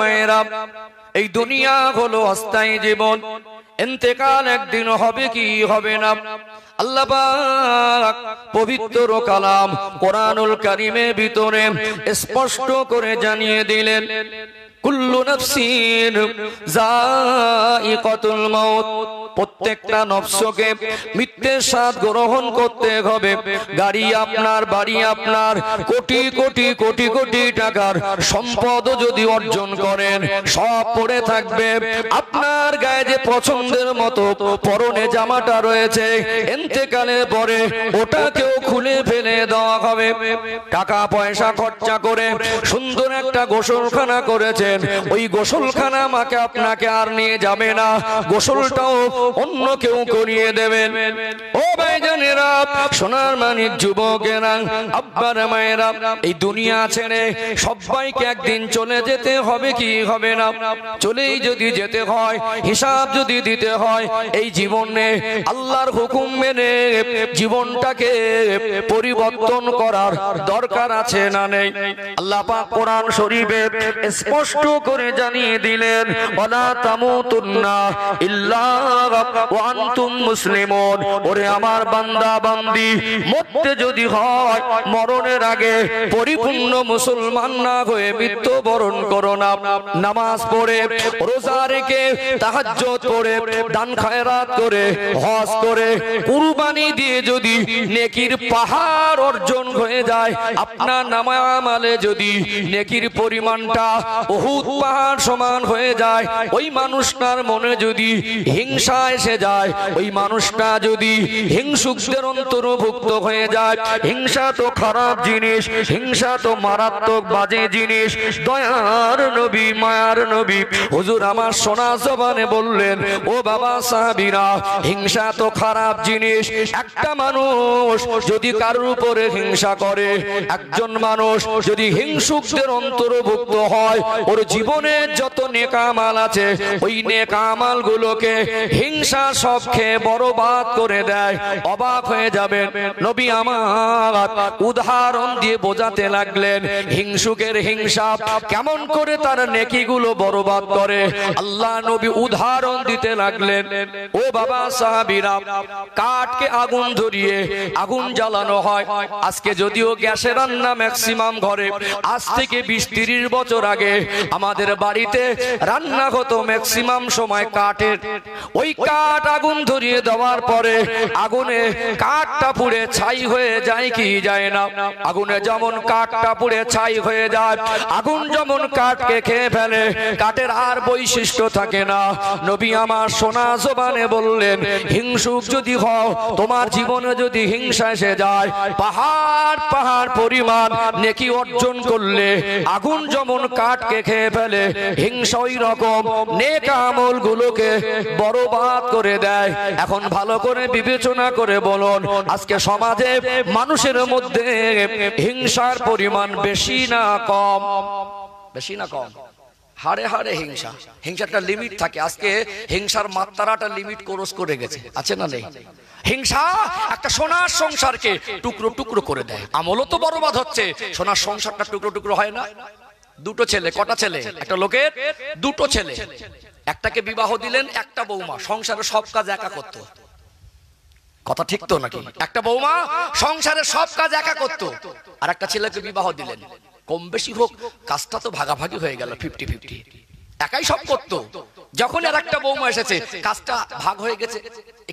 মায়েরা, এই দুনিয়া হলো অস্থায়ী জীবন, ইন্তেকাল একদিন হবে কি হবে না। আল্লাহ পাক পবিত্র কালাম কোরআনুল কারীমের ভিতরে স্পষ্ট করে জানিয়ে দিলেন, কুল্লু নাফসিন যায়িকাতুল মাউত, প্রত্যেকটা নফসকে মৃত্যুর স্বাদ গ্রহণ করতে হবে। গাড়ি আপনার, বাড়ি আপনার, কোটি কোটি কোটি কোটি টাকার সম্পদ যদি অর্জন করেন, সব পড়ে থাকবে। আপনার গায়ে যে পছন্দের মতো পরনে জামাটা রয়েছে, ইন্তেকালের পরে ওটাকেও খুলে ফেলে দেওয়া হবে। টাকা পয়সা খরচা করে সুন্দর একটা গোসলখানা করেছেন, ওই গোসলখানা আমাকে আপনাকে আর নিয়ে যাবে না, গোসলটাও অন্য কেউ করিয়ে দেবেন। ও ভাইজানেরা, সোনার মানিক যুবকেরা, আব্বারা মায়েরা, এই দুনিয়া ছেড়ে সবাইকে একদিন চলে যেতে হবে কি হবে না। চলেই যদি যেতে হয়, হিসাব যদি দিতে হয়, এই জীবনে আল্লাহর হুকুম মেনে জীবনটাকে পরিবর্তন করার দরকার আছে না নেই? আল্লাহ পাক কোরআন শরীফে স্পষ্ট করে জানিয়ে দিলেন, ওয়ালা তামুতুন্না ইল্লা ওয়া আনতুম মুসলিমুন। ওরে আমার বান্দা বান্দি, মরতে যদি হয় মরণের আগে পরিপূর্ণ মুসলমান না হয়ে মৃত্যুবরণ করো না। নামাজ পড়ে, রোজা রেখে, তাহাজ্জুদ পড়ে, দান খায়রাত করে, হজ করে, কুরবানি দিয়ে যদি নেকির পাহাড় অর্জন হয়ে যায়, আপনার নামায়ামালে যদি নেকির পরিমাণটা উহুদ পাহাড় সমান হয়ে যায়, ওই মানুষটার মনে যদি হিংসা এসে যায়, ওই মানুষটা যদি হিংসুকদের অন্তর্ভুক্ত হয়ে যায়, হিংসা তো খারাপ জিনিস, হিংসা তো মারাত্মক বাজে জিনিস। দয়ার নবী, মায়ার নবী হুজুর আমার সোনা জবানে বললেন, ও বাবা সাহাবীরা, হিংসা তো খারাপ জিনিস। একটা মানুষ যদি কারোর উপরে হিংসা করে, একজন মানুষ যদি হিংসুকদের অন্তর্ভুক্ত হয়, ওর জীবনের যত নেক আমল আছে, ওই নেক আমল গুলোকে হিংসা সব খেয়ে বরবাদ করে দেয়। অবাক হয়ে যাবেন, নবী আমার উদাহরণ দিয়ে বোঝাতে লাগলেন হিংসুকের হিংসা কেমন করে তার নেকিগুলো বরবাদ করে। আল্লাহ নবী উদাহরণ দিতে লাগলেন, ও বাবা সাহাবীরা, কাঠকে আগুন ধরিয়ে আগুন জ্বালানো হয়। আজকে যদিও গ্যাসে রান্না ম্যাক্সিমাম ঘরে, আজ থেকে 20-30 বছর আগে আমাদের বাড়িতে রান্না হতো ম্যাক্সিমাম সময় কাঠের। ওই কাঠ আগুন ধরিয়ে দেওয়ার পরে আগুনে কাঠটা পুড়ে ছাই হয়ে যায় কি যায় না? আগুনে যেমন কাঠটা পুড়ে ছাই হয়ে যায়, আগুন যেমন কাঠকে খেয়ে ফেলে, কাঠের আর বৈশিষ্ট্য থাকে না। নবী আমার সোনা জবানে বললেন, হিংসুক যদি হও, তোমার জীবনে যদি হিংসা এসে যায়, পাহাড় পাহাড় পরিমাণ নেকি অর্জন করলে আগুন যেমন কাঠকে খেয়ে ফেলে, হিংসা ওই রকম নেক আমল গুলোকে বরবাদ করে দেয়। এখন ভালো করে বিবেচনা করে বলুন, আজকে সমাজে মানুষের মধ্যে হিংসার পরিমাণ বেশি না কম? বেশি না কম? হাড়ে হাড়ে হিংসা। হিংসাটা লিমিট থাকে, আজকে হিংসার মাত্রাটা লিমিট ক্রস করে গেছে, আছে না নেই? হিংসা একটা সোনার সংসারকে টুকরো টুকরো করে দেয়। আমলও তো বরবাদ হচ্ছে, সোনার সংসারটা টুকরো টুকরো হয় না? দুটো ছেলে, কটা ছেলে? একটা লোকের দুটো ছেলে। একটাকে বিবাহ দিলেন, একটা বৌমা সংসারের সব কাজ একা করত। কথা ঠিক তো নাকি? একটা বৌমা সংসারের সব কাজ একা করত, আর একটা ছেলেকে বিবাহ দিলেন। কম বেশি হোক, কাজটা তো ভাগাভাগি হয়ে গেল, 50-50। একাই সব করত। যখন আর একটা বৌমা এসেছে, কাজটা ভাগ হয়ে গেছে,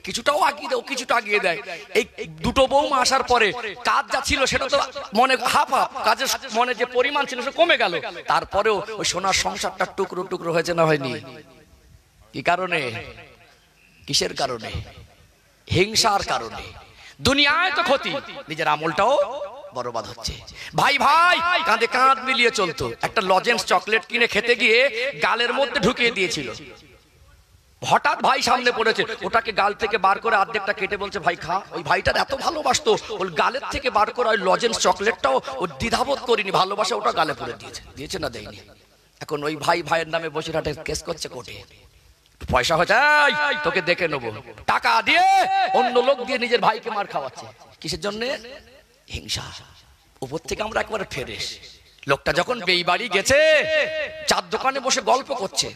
কিছুটাও আগিয়ে দেয়, কিছুটা আগিয়ে দেয়। এই দুটো বৌমা আসার পরে কাজ যা ছিল সেটা তো মনে হাফ হাফ, কাজের মনে যে পরিমাণ ছিল সে কমে গেল। তারপরেও ওই সোনার সংসারটা টুকরো টুকরো হয়েছে না হয়নি? কি কারণে? কিসের কারণে? হিংসার কারণে। দুনিয়ায় তো ক্ষতি, নিজের আমলটাও বরবাদ হচ্ছে। ভাই ভাই কাঁধে কাঁধ মিলিয়ে চলতো। একটা লজেন্স চকলেট কিনে খেতে গিয়ে গালের মধ্যে ঢুকিয়ে দিয়েছিল। হঠাৎ ভাই সামনে পড়েছে, ওটাকে গাল থেকে বার করে অর্ধেকটা কেটে বলছে ভাই খা। ওই ভাইটার এত ভালোবাসতো, ওর গালের থেকে বার করে ওই লজেন্স চকলেটটাও ও দ্বিধাবোধ করিনি, ভালোবাসা ওটা গালে পড়ে দিয়েছে। দিয়েছে না দেয়নি? এখন ওই ভাই ভাইয়ের নামে বসিরহাটে কেস করছে কোর্টে। পয়সা হচ্ছে, তোকে দেখে নেবো, টাকা দিয়ে অন্য লোক দিয়ে নিজের ভাইকে মার খাওয়াচ্ছে। কিসের জন্য? হিংসা। উপর থেকে আমরা একবারে ফেরেশ, লোকটা যখন বেইবাড়ি গেছে, চার দোকানে বসে গল্প করছে।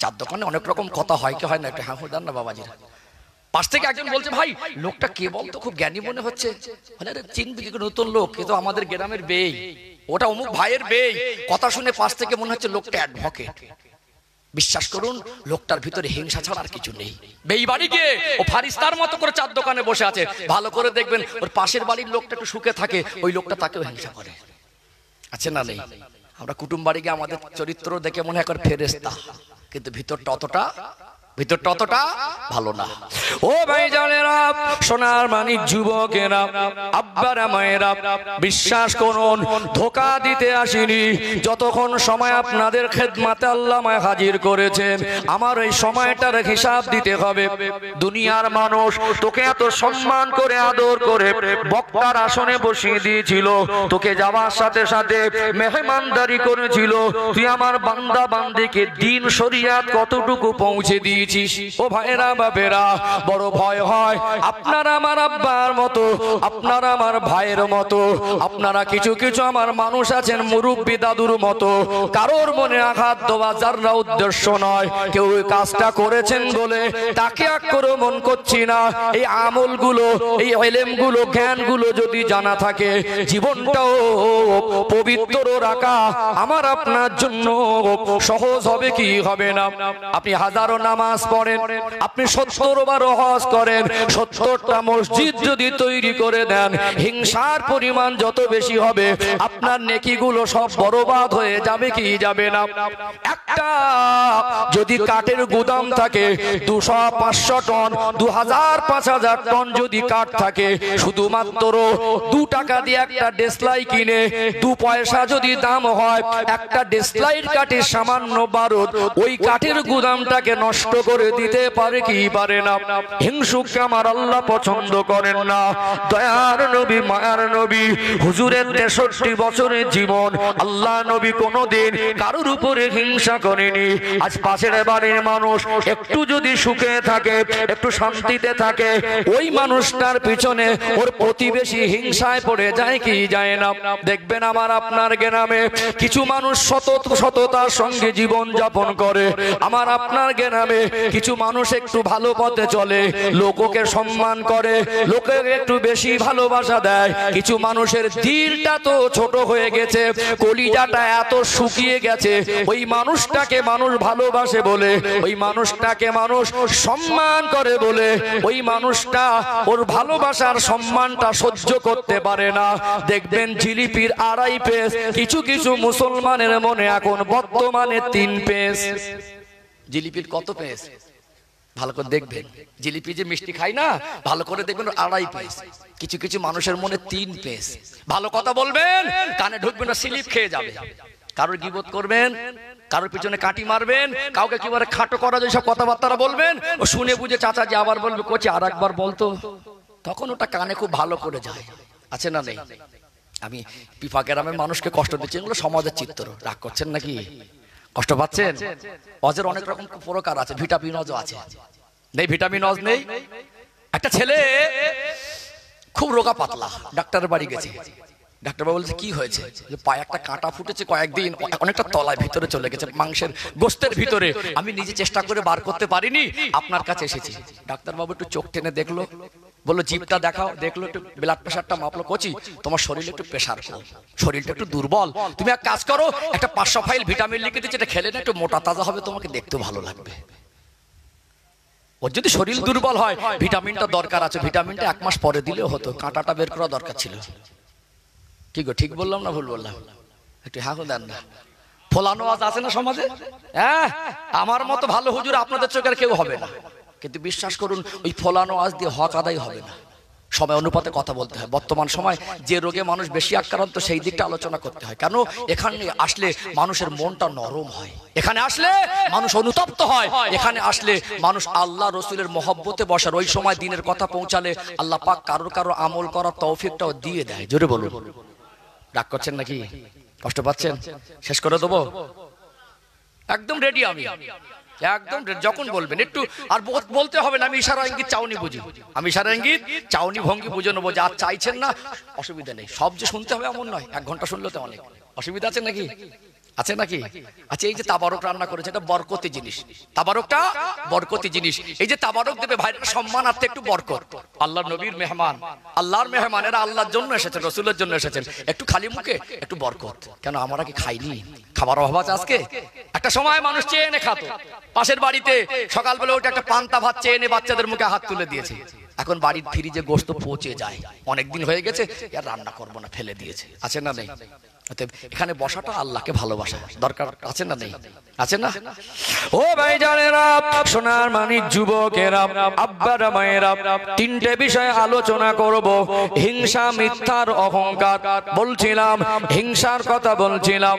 চার দোকানে অনেক রকম কথা হয় কি হয় না, একটা হ্যাঁ দেন না বাবাজিরা। পাশ থেকে একজন বলছে, ভাই লোকটা কে বলতো, খুব জ্ঞানী মনে হচ্ছে। চিনবি কি, নতুন লোক, কিন্তু আমাদের গ্রামের বেই, ওটা অমুক ভাইয়ের বেই। কথা শুনে পাশ থেকে মনে হচ্ছে লোকটা অ্যাডভোকেট। বিশ্বাস করুন, লোকটার ভিতরে হিংসা ছাড়া আর কিছু নেই। বেইবাড়ি গিয়ে ও ফারিস্তার মতো করে চার দোকানে বসে আছে। ভালো করে দেখবেন, ওর পাশের বাড়ির লোকটা একটু সুখে থাকে, ওই লোকটা তাকেও হিংসা করে। আছে না নেই? আমরা কুটুম বাড়ি গিয়ে আমাদের চরিত্র দেখে মনে হয় ফেরেশতা, কিন্তু ভিতরটা অতটা ভালো না। ও ভাই জানেরা, সোনার মানিক যুবকেরা, আব্বারা মায়েরা, বিশ্বাস করুন, ধোঁকা দিতে আসিনি। যতক্ষণ সময় আপনাদের খেদমাতে আল্লাহ আমায় হাজির করেছেন, আমার ওই সময়টার হিসাব দিতে হবে। দুনিয়ার মানুষ তোকে এত সম্মান করে আদর করে বক্তার আসনে বসিয়ে দিয়েছিল, তোকে যাওয়ার সাথে সাথে মেহমানদারি করেছিল। তুই আমার বান্দা বান্দিকে দিন শরিয়াত কতটুকু পৌঁছে দিয়ে। ও ভাইরা বাপেরা, বড় ভয় হয়। আপনারা আমার আব্বার মতো, আপনারা আমার ভাইয়ের মতো, আপনারা কিছু কিছু আমার মানুষ আছেন মুরব্বী দাদুর মতো। কারোর মনে আঘাত দেওয়া যারা উদ্দেশ্য নয়। কেউ কাজটা করেছেন বলে তাকে আক্রমণ করছি না। এই আমলগুলো, এই ইলমগুলো, জ্ঞানগুলো যদি জানা থাকে, জীবনটাও পবিত্র রাখা আমার আপনার জন্য সহজ হবে কি হবে না? আপনি হাজারো নামাজ পড়েন, আপনি 70 বার হজ করেন, 70টা মসজিদ যদি তৈরি করে দেন, হিংসার পরিমাণ যত বেশি হবে, আপনার নেকিগুলো সব বরবাদ হয়ে যাবে কি যাবে না? একটা যদি কাঠের গুদাম থাকে, 200-500 টন, 2000-5000 টন যদি কাঠ থাকে, শুধুমাত্র 2 টাকা দিয়ে একটা ডেসলাই কিনে 2 পয়সা যদি দাম হয়, একটা ডেসলাইট কাঠের সামান্য বারুদ ওই কাঠের গুদামটাকে নষ্ট করে দিতে পারে কি পারে না? হিংসুককে আমার আল্লাহ পছন্দ করেন না। দয়ার নবী, মায়ার নবী, হুজুরের 63 বছরের জীবন, আল্লাহ নবী কোনোদিন কারোর উপরে হিংসা করেনি। আজ পাশের বাড়ির মানুষ একটু যদি সুখে থাকে, একটু শান্তিতে থাকে, ওই মানুষটার পিছনে ওর প্রতিবেশী হিংসায় পড়ে যায় কি যায় না? দেখবেন আমার আপনার গ্রামে কিছু মানুষ সততার সঙ্গে জীবন যাপন করে, আমার আপনার গ্রামে কিছু মানুষ একটু ভালো পথে চলে, লোককে সম্মান করে, লোকে একটু বেশি ভালোবাসা দেয়। কিছু মানুষের দিলটা তো ছোট হয়ে গেছে, কলিজাটা এত শুকিয়ে গেছে, ওই মানুষটাকে মানুষ ভালোবাসে বলে, ওই মানুষটাকে মানুষ সম্মান করে বলে, ওই মানুষটা ওর ভালোবাসার সম্মানটা সহ্য করতে পারে না। দেখবেন জিলিপির 2.5 পেস, কিছু কিছু মুসলমানের মনে এখন বর্তমানে 3 পেস। জিলিপির কত পেস? ভালো করে দেখবেন, জিলিপি যে মিষ্টি খাই না, ভালো করে দেখবেন 2.5 পেস। কিছু কিছু মানুষের মনে 3 পেস। ভালো কথা বলবেন, কানে ঢুকবেন না, স্লিপ খেয়ে যাবে। কারোর গীবত করবেন, কারোর পিছনে কাটি মারবেন, কাউকে কি বলে খাটো করা যায় সব কথাবার্তা বলবেন, ও শুনে বুঝে চাচা যে আবার বলবে, কোচি আর একবার বলতো, তখন ওটা কানে খুব ভালো করে যায়। আছে না নেই? আমি পিপা গ্রামের মানুষকে কষ্ট দিচ্ছি, এগুলো সমাজের চিত্র। রাগ করছেন নাকি? কষ্ট পাচ্ছেন? অজের অনেক রকম প্রকার আছে, ভিটামিন অজ আছে, নেই ভিটামিন অজ নেই। একটা ছেলে খুব রোগা পাতলা, ডাক্তারের বাড়ি গেছে। ডাক্তার বাবু বলছে কি হয়েছে? যে পায়ে একটা কাঁটা ফুটেছে, কয়েকদিন অনেকটা তলায় ভিতরে চলে গেছে, মাংসের গোস্তের ভিতরে। আমি নিজে চেষ্টা করে বার করতে পারিনি, আপনার কাছে এসেছি। ডাক্তার বাবু একটু চোখ টেনে দেখলো, বললো জিভটা দেখাও। দেখলো, একটু ব্লাড প্রেশারটা মাপলো। কোচি তোমার শরীরে একটু প্রেশার কম, শরীরটা একটু দুর্বল, তুমি এক কাজ করো, একটা 500 ফাইল ভিটামিন লিখে দিচ্ছি, এটা খেলে না একটু মোটা তাজা হবে, তোমাকে দেখতে ভালো লাগবে। ওর যদি শরীর দুর্বল হয়, ভিটামিনটা দরকার আছে, ভিটামিনটা 1 মাস পরে দিলেও হতো, কাঁটাটা বের করা দরকার ছিল। কি গো, ঠিক বললাম না ভুল বললাম? একটু হ্যাঁ দেন না। ফোলানো আজ আছে না সমাজে? হ্যাঁ, আমার মতো ভালো হুজুর আপনাদের চোখের কেউ হবে না, কিন্তু বিশ্বাস করুন ওই ফোলানো আজ দিয়ে হক আদায় হবে না। সময় অনুপাতে কথা বলতে হয়। বর্তমান সময় যে রোগে মানুষ বেশি আক্রান্ত, সেই দিকটা আলোচনা করতে হয়। কেন? এখানে আসলে মানুষের মনটা নরম হয়, এখানে আসলে মানুষ অনুতপ্ত হয়, এখানে আসলে মানুষ আল্লাহ রসুলের মহব্বতে বসার। ওই সময় দিনের কথা পৌঁছালে আল্লাহ পাক কারোর কারো আমল করার তৌফিকটাও দিয়ে দেয়। জোরে বলুন। রাগ করছেন নাকি? কষ্ট পাচ্ছেন? শেষ করে দেবো? একদম রেডি আমি, একদম যখন বলবেন একটু আর বলতে হবে না। আমি ইশারা ইঙ্গিত চাউনি বুঝি, আমি ইশারা ইঙ্গিত চাউনি ভঙ্গি বুঝে নেবো। যা চাইছেন না অসুবিধা নেই, সব যে শুনতে হবে এমন নয়, 1 ঘন্টা শুনলে তো অনেক। অসুবিধা আছে নাকি? আছে নাকি? আচ্ছা, এই যে তাবারক রান্না করেছে, এটা বরকতি জিনিস। তাবারকটা বরকতি জিনিস। এই যে তাবারক দেবে ভাই, সম্মানার্থে একটু বরকত। আল্লাহর নবীর মেহমান, আল্লাহর মেহমানেরা আল্লাহর জন্য এসেছেন, রসুলের জন্য এসেছেন, একটু খালি মুখে একটু বরকত। কেন আমরা কি খাইনি? খাবার অভাব আছে আজকে? একটা সময় মানুষ চেয়ে এনে খেত, পাশের বাড়িতে সকালবেলা উঠে একটা পান্তা ভাত চেয়ে এনে বাচ্চাদের মুখে হাত তুলে দিয়েছে। এখন বাড়ির ফ্রিজে গোশত পচে যায়, অনেকদিন হয়ে গেছে, আর রান্না করবো না, ফেলে দিয়েছে। আছে না নেই? এখানে বসাটা আল্লাহকে ভালোবাসা দরকার আছে না নেই? আছে না? ও ভাই জানেরা, সোনার মানিক যুবকেরা, আব্বারা মায়েরা, তিনটে বিষয় আলোচনা করব। হিংসা, মিথ্যার অহংকার বলছিলাম, হিংসার কথা বলছিলাম।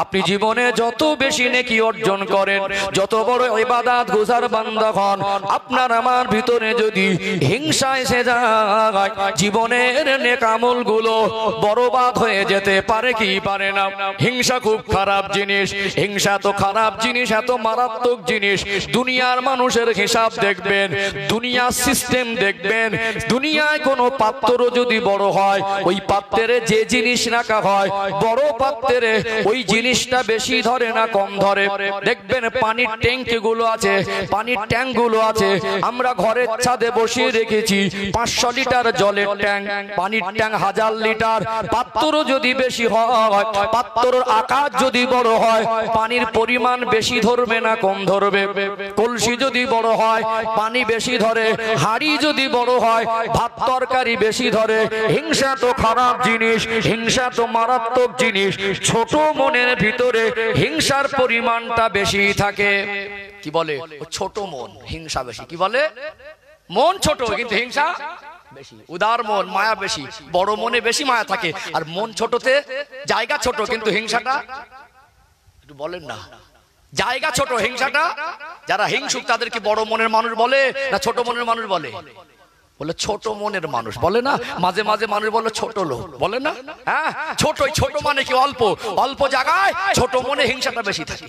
আপনি জীবনে যত বেশি নেকি অর্জন করেন, যত বড় ইবাদত গুজার বান্দা হন, আপনার আমার ভিতরে যদি হিংসা এসে যায়, জীবনের নেক আমলগুলো বরবাদ হয়ে যেতে পারে কি পারে না? হিংসা খুব খারাপ জিনিস। হিংসা তো খারাপ জিনিস, এত মারাত্মক জিনিস। দুনিয়ার মানুষের হিসাব দেখবেন, দুনিয়ার সিস্টেম দেখবেন। দুনিয়ায় কোনো পাত্র যদি বড় হয়, ওই পাত্রে যে জিনিস রাখা হয়, বড় পাত্রে ওই জিনিসটা বেশি ধরে না কম ধরে। দেখবেন পানির ট্যাঙ্ক গুলো আছে, পানির ট্যাঙ্ক গুলো আছে, আমরা ঘরের ছাদে বসিয়ে রেখেছি 500 লিটার জলের ট্যাঙ্ক, পানির ট্যাঙ্ক 1000 লিটার। পাত্র যদি বেশি হয়, পাত্রর আকার যদি বড় হয়, পানির পরিমাণ বেশি ধরবে না কম ধরবে? কলসি যদি বড় হয়, পানি বেশি ধরে। হাড়ি যদি বড় হয়, ভাত তরকারি বেশি ধরে। হিংসা তো খারাপ জিনিস, হিংসা তো মারাত্মক জিনিস। ছোট মনের ভিতরে হিংসার পরিমাণটা বেশি থাকে। কি বলে? ছোট মন, হিংসা বেশি। কি বলে? মন ছোট কিন্তু হিংসা বেশি। উদার মন, মায়া বেশি। বড় মনে বেশি মায়া থাকে, আর মন ছোটতে জায়গা ছোট কিন্তু হিংসাটা, একটু বলেন না, জায়গা ছোট হিংসাটা। যারা হিংসুক তাদেরকে বড় মনের মানুষ বলে না ছোট মনের মানুষ বলে? বলে ছোট মনের মানুষ বলে না? মাঝে মাঝে মানুষ বলে ছোট লোক, বলে না? হ্যাঁ, ছোট। ছোট মানে কি? অল্প। অল্প জায়গায় ছোট মনে হিংসাটা বেশি থাকে।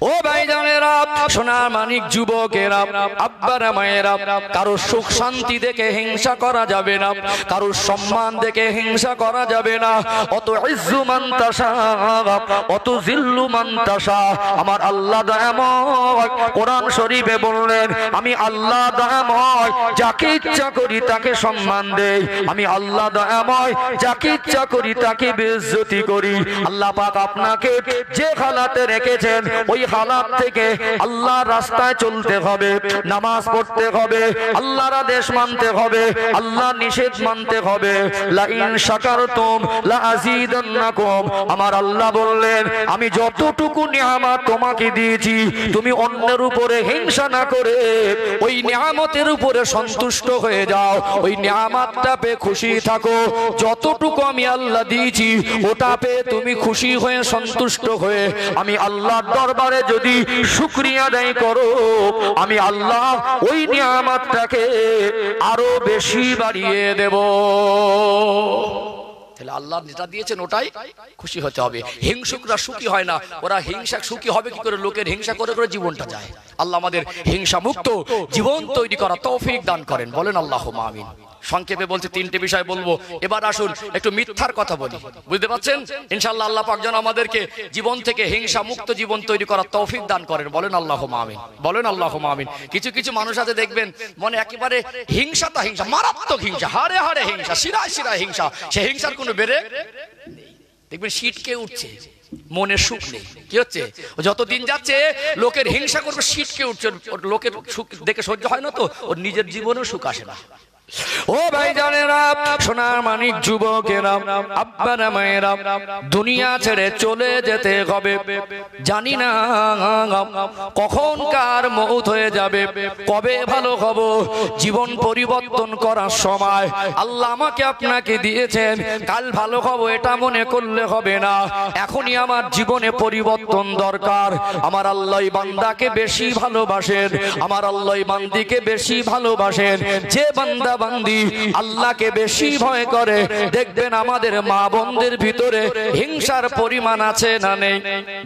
ও ভাই জানেরা, সোনার মানিক যুবকেরা, আব্বারা মায়েরা, কারো সুখ শান্তি দেখে হিংসা করা যাবে না, কারো সম্মান দেখে হিংসা করা যাবে না। অত ইজ্জু মান তাশা, অত জিল্লু মান তাশা। আমার আল্লাহ দয়াময় কোরআন শরীফে বললেন, আমি আল্লাহ দয়াময় যাকে ইচ্ছা করি তাকে সম্মান দেই। আমি আল্লাহ দয়াময় যাকে ইচ্ছা করি তাকে বেইজ্জতি করি। আল্লাহ পাক আপনাকে যে হালাতে রেখেছেন, ওই হালাত থেকে আল্লাহর রাস্তায় চলতে হবে, নামাজ পড়তে হবে, আল্লাহর আদেশ মানতে হবে, আল্লাহর নিষেধ মানতে হবে। লা ইন শাকারতুম লা আযীদান্নাকুম। আমার আল্লাহ বললেন, আমি যতটুকু নিয়ামত তোমাকে দিয়েছি, তুমি অন্যের উপরে হিংসা না করে ওই নিয়ামতের উপরে সন্তুষ্ট হয়ে যাও, ওই নিয়ামতটা পেয়ে খুশি থাকো। যতটুকু আমি আল্লাহ দিয়েছি ওটা পেয়ে তুমি খুশি হয়ে সন্তুষ্ট হয়ে আমি আল্লাহর দরবারে যদি শুকরিয়া আদায় করো, আমি আল্লাহ ওই নিয়ামতটাকে আরো বেশি বাড়িয়ে দেব। তাহলে আল্লাহ যেটা দিয়েছেন ওটাই খুশি হতে হবে। হিংসুকরা সুখী হয় না, ওরা হিংসা সুখী হবে কি করে? লোকের হিংসা করে করে জীবনটা যায়। আল্লাহ আমাদের হিংসা মুক্ত জীবন তৈরি করা তৌফিক দান করেন, বলেন আল্লাহুম্মা আমিন। সংক্ষেপে বলতে তিনটে বিষয় বলবো। এবার আসুন একটু মিথ্যার কথা বলি, বুঝতে পারছেন? ইনশাআল্লাহ আল্লাহ পাক যেন আমাদেরকে জীবন থেকে হিংসা মুক্ত জীবন তৈরি করার তৌফিক দান করেন, বলেন আল্লাহুম্মা আমিন, বলেন আল্লাহুম্মা আমিন। কিছু কিছু মানুষ আছে দেখবেন মনে একেবারে হিংসাটা হিংসা, মারাত্মক হিংসা, হাড়ে হাড়ে হিংসা, শিরায় শিরায় হিংসা। সে হিংসার কোনো বেড়ে দেখবেন শীতকে উঠছে, মনে সুখ নেই। কি হচ্ছে? যতদিন যাচ্ছে লোকের হিংসা করবে, শীতকে উঠছে। লোকের সুখ দেখে সহ্য হয় না, তো ওর নিজের জীবনেও সুখ আসে না। ও ভাই জানেরা, সোনার মানিক যুবকেরা, আব্বারা মায়েরা, দুনিয়া ছেড়ে চলে যেতে হবে। জানি না কখন কার মউত হয়ে যাবে, কবে ভালো হব। জীবন পরিবর্তন করার সময় আল্লাহ আমাকে আপনাকে দিয়েছেন, কাল ভালো হব এটা মনে করলে হবে না। এখনই আমার জীবনে পরিবর্তন দরকার। আমার আল্লাহ বান্দাকে বেশি ভালোবাসেন, আমার আল্লাহ বান্দিকে বেশি ভালোবাসেন। যে বান্দা বান্দি আল্লাহকে বেশি ভয় করে, দেখবেন আমাদের মা বোনদের ভিতরে হিংসার পরিমাণ আছে না নেই?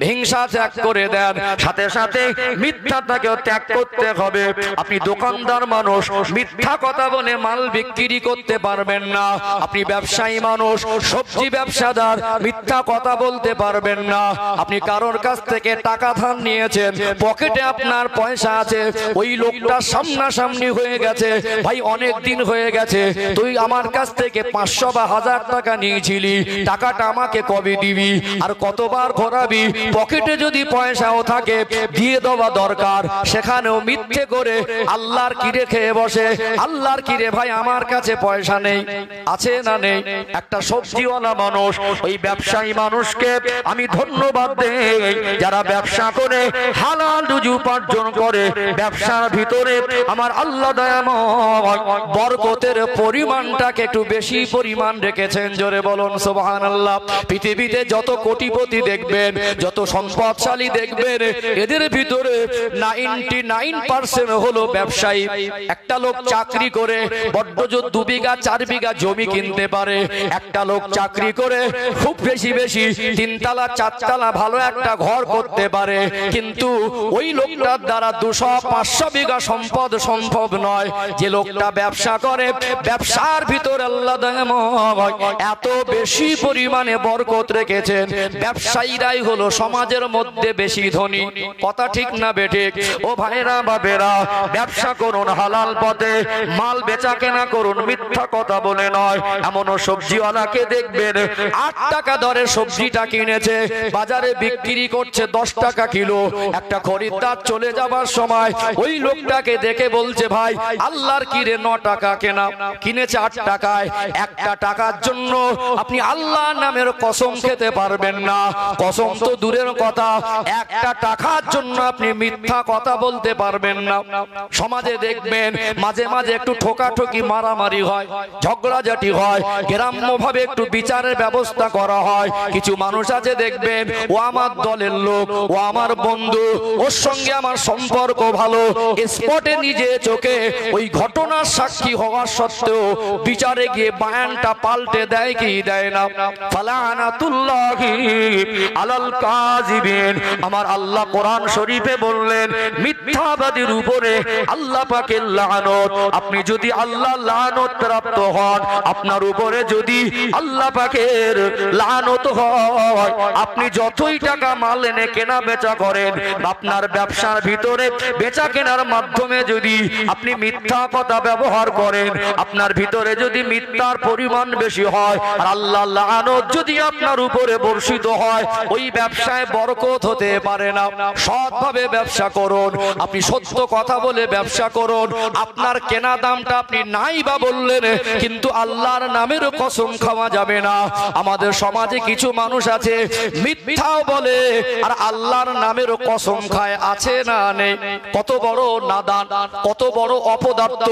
হিংসা ত্যাগ করে দেন, সাথে সাথে মিথ্যাটাকেও ত্যাগ করতে হবে। আপনি দোকানদার মানুষ, মিথ্যা কথা বলে মাল বিক্রি করতে পারবেন না। আপনি ব্যবসায়ী মানুষ, সবজি ব্যবসাদার, মিথ্যা কথা বলতে পারবেন না। আপনি কারোর কাছ থেকে টাকা ধার নিয়েছেন, পকেটে আপনার পয়সা আছে, ওই লোকটা সামনাসামনি হয়ে গেছে, ভাই অনেক দিন হয়ে গেছে, তুই আমার কাছ থেকে 500 বা 1000 টাকা নিয়েছিলি, টাকাটা আমাকে কবে দিবি? আর কতবার ঘোরাবি? পকেটে যদি পয়সাও থাকে দিয়ে দেওয়া দরকার, সেখানেও মিথ্যে করে আল্লাহর কিরে খেয়ে বসে। আল্লাহর কিরে ভাই আমার কাছে পয়সা নেই, আছে না নেই? একটা সবজিওয়ালা মানুষ, ওই ব্যবসায়ী মানুষকে আমি ধন্যবাদ দেই যারা ব্যবসা করে হালাল রুজি উপার্জন করে। ব্যবসার ভিতরে আমার আল্লাহ দয়াময় বরকতের পরিমাণটাকে একটু বেশি পরিমাণ রেখেছেন। জোরে বলুন সুবহানাল্লাহ। পৃথিবীতে যত কোটিপতি দেখবেন, যত সম্পদশালী দেখবেন, এদের ভিতরে 99% হলো ব্যবসায়ী। একটা লোক চাকরি করে বড্ড জোর 2 বিঘা 4 বিঘা জমি কিনতে পারে। একটা লোক চাকরি করে খুব বেশি 3 তলা 4 তলা ভালো একটা ঘর করতে পারে, কিন্তু ওই লোকটার দ্বারা 200-500 বিঘা সম্পদ সম্ভব নয়। যে লোকটা ব্যবসা করে, ব্যবসার ভিতরে আল্লাহ এত বেশি পরিমাণে বরকত রেখেছেন। ব্যবসায়ীরাই হলো সমাজের মধ্যে বেশি ধনী। কথা ঠিক না বেঠিক? ও ভাইরা বাবেরা, ব্যবসা করুন হালাল পথে, মাল বেচা কেনা করুন, মিথ্যা কথা বলে নয়। এমনও সবজিওয়ালাকে দেখবেন 8 টাকা দরে সবজিটা কিনেছে, বাজারে বিক্রি করছে 10 টাকা কিলো। একটা খরিদ্দার চলে যাবার সময় ওই লোকটাকে দেখে বলছে, ভাই আল্লাহর কিরে 9 টাকা কেনা, কিনেছে 8 টাকায়। 1 টাকার জন্য আপনি আল্লাহর নামের কসম খেতে পারবেন না। কসম তো দূরের কথা, 1 টাকার জন্য আপনি মিথ্যা কথা বলতে পারবেন না। সমাজে দেখবেন মাঝে মাঝে একটু ঠোকাঠকি, মারামারি হয়, ঝগড়াঝাটি হয়, গ্রাম্য ভাবে একটু বিচারের ব্যবস্থা করা হয়। কিছু মানুষ আছে দেখবেন, ও আমার দলের লোক, ও আমার বন্ধু, ওর সঙ্গে আমার সম্পর্ক ভালো, স্পটে নিজে চোখে ওই ঘটনার সাক্ষী হওয়া সত্ত্বেও বিচারে গিয়ে বায়ানটা পাল্টে দেয় কি দেয় না? ফালানাতুল্লাহি আলাল কাযিবিন। আমার আল্লাহ কোরআন শরীফে বললেন, মিথ্যাবাদীর উপরে আল্লাহ পাকের লানত। আপনি যদি আল্লাহ লানত প্রাপ্ত হন, আপনার উপরে যদি আল্লাহ পাকের লানত হয়, আপনি যতই টাকা মাল এনে কেনা বেচা করেন, আপনার ব্যবসার ভিতরে বেচা কেনার মাধ্যমে যদি আপনি মিথ্যা কথা ব্যবহার করেন, আপনার ভিতরে যদি মিথ্যার পরিমাণ বেশি হয়, আর আল্লাহ লানত যদি আপনার উপরে বর্ষিত হয়, ওই ব্যবসায় বরকত হতে পারে না। সৎভাবে ব্যবসা করুন, আপনি সত্য কথা বলে ব্যবসা করুন। আপনার কেনা দামটা আপনি নাই বা বললেন, কিন্তু আল্লাহর নামের কসম খাওয়া যাবে না। আমাদের সমাজে কিছু মানুষ আছে মিথ্যাও বলে আর আল্লাহর নামের কসম খায়, আছে না নেই? কত বড় নাদান, কত বড় অপদার্থ,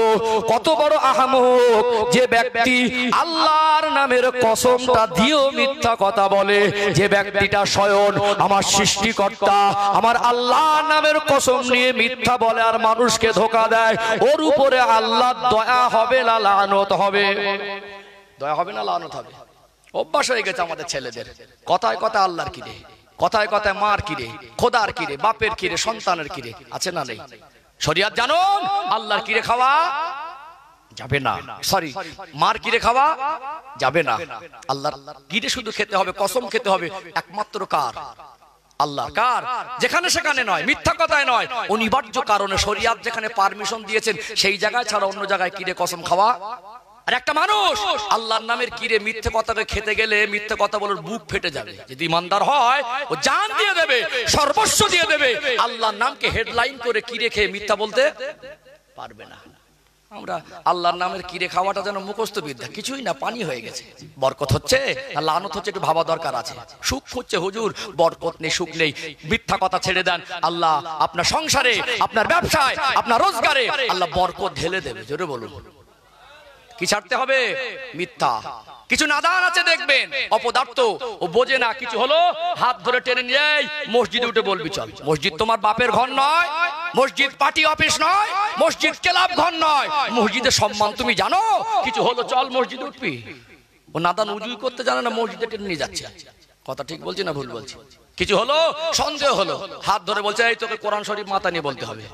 কত বড় আহামক যে ব্যক্তি আল্লাহর নামের কসমটা দিয়েও মিথ্যা কথা বলে। যে ব্যক্তিটা স্বয়ং আমার সৃষ্টিকর্তা, আমার আল্লাহর নামের কসম নিয়ে মিথ্যা বলে আর মানুষকে ধোঁকা দেয়, ওর উপরে আল্লাহর দয়া হবে না লানত হবে? দয়া হবে না লানত হবে? অভ্যাস হয়ে গেছে আমাদের ছেলেদের, কথায় কথায় আল্লাহর কিরে, কথায় কথায় মার কিরে, খোদার কিরে, বাপের কিরে, সন্তানের কিরে, আছে না নেই? শরিয়াত জানুন, আল্লাহর কিরে খাওয়া যাবে না, সরি মার কিরে খাওয়া যাবে না। আল্লাহর কিরে শুধু খেতে হবে, কসম খেতে হবে একমাত্র কার? আল্লাহ। কার? যেখানে সেখানে নয়, মিথ্যা কথায় নয়, অনিবার্য কারণে শরিয়াত যেখানে পারমিশন দিয়েছেন সেই জায়গায় ছাড়া অন্য জায়গায় কিরে কসম খাওয়া। আর একটা মানুষ আল্লাহর নামের কিরে মিথ্যে কথাকে খেতে গেলে মিথ্যে কথা বলার বুক ফেটে যাবে। যদি ইমানদার হয় ও জান দিয়ে দেবে, সর্বস্ব দিয়ে দেবে, আল্লাহর নামকে হেডলাইন করে কিরে খেয়ে মিথ্যা বলতে পারবে না। আমরা আল্লাহর নামের কিরে খাওয়াটা যেন মুখস্থ বিদ্যা, কিছুই না, পানি হয়ে গেছে। বরকত হচ্ছে না লানত হচ্ছে একটু ভাবা দরকার আছে। সুখ হচ্ছে হুজুর, বরকত নেই, সুখ নেই। মিথ্যা কথা ছেড়ে দেন, আল্লাহ আপনার সংসারে, আপনার ব্যবসায়, আপনার রোজগারে আল্লাহ বরকত ঢেলে দেবে। জোরে বলুন। কি ছাড়তে হবে? মিথ্যা। কিছু নাদান আছে দেখবেন অপদার্থ, ও বোঝে না কিছু হলো হাত ধরে টেনে নিয়ে মসজিদে উঠে বলবি চল। মসজিদ তোমার বাপের ঘর নয়, মসজিদ পার্টি অফিস নয়, মসজিদ ক্লাব ঘর নয়, মসজিদের সম্মান তুমি জানো? কিছু হলো চল মসজিদে উঠবি। ও নাদান উজুই করতে জানে না, মসজিদে টেনে নিয়ে যাচ্ছে। কথা ঠিক বলছি না ভুল বলছি? কিছু হলো, সন্দেহ হলো, হাত ধরে বলছে এই তোকে কোরআন শরীফ মাথা নিয়ে বলতে হবে।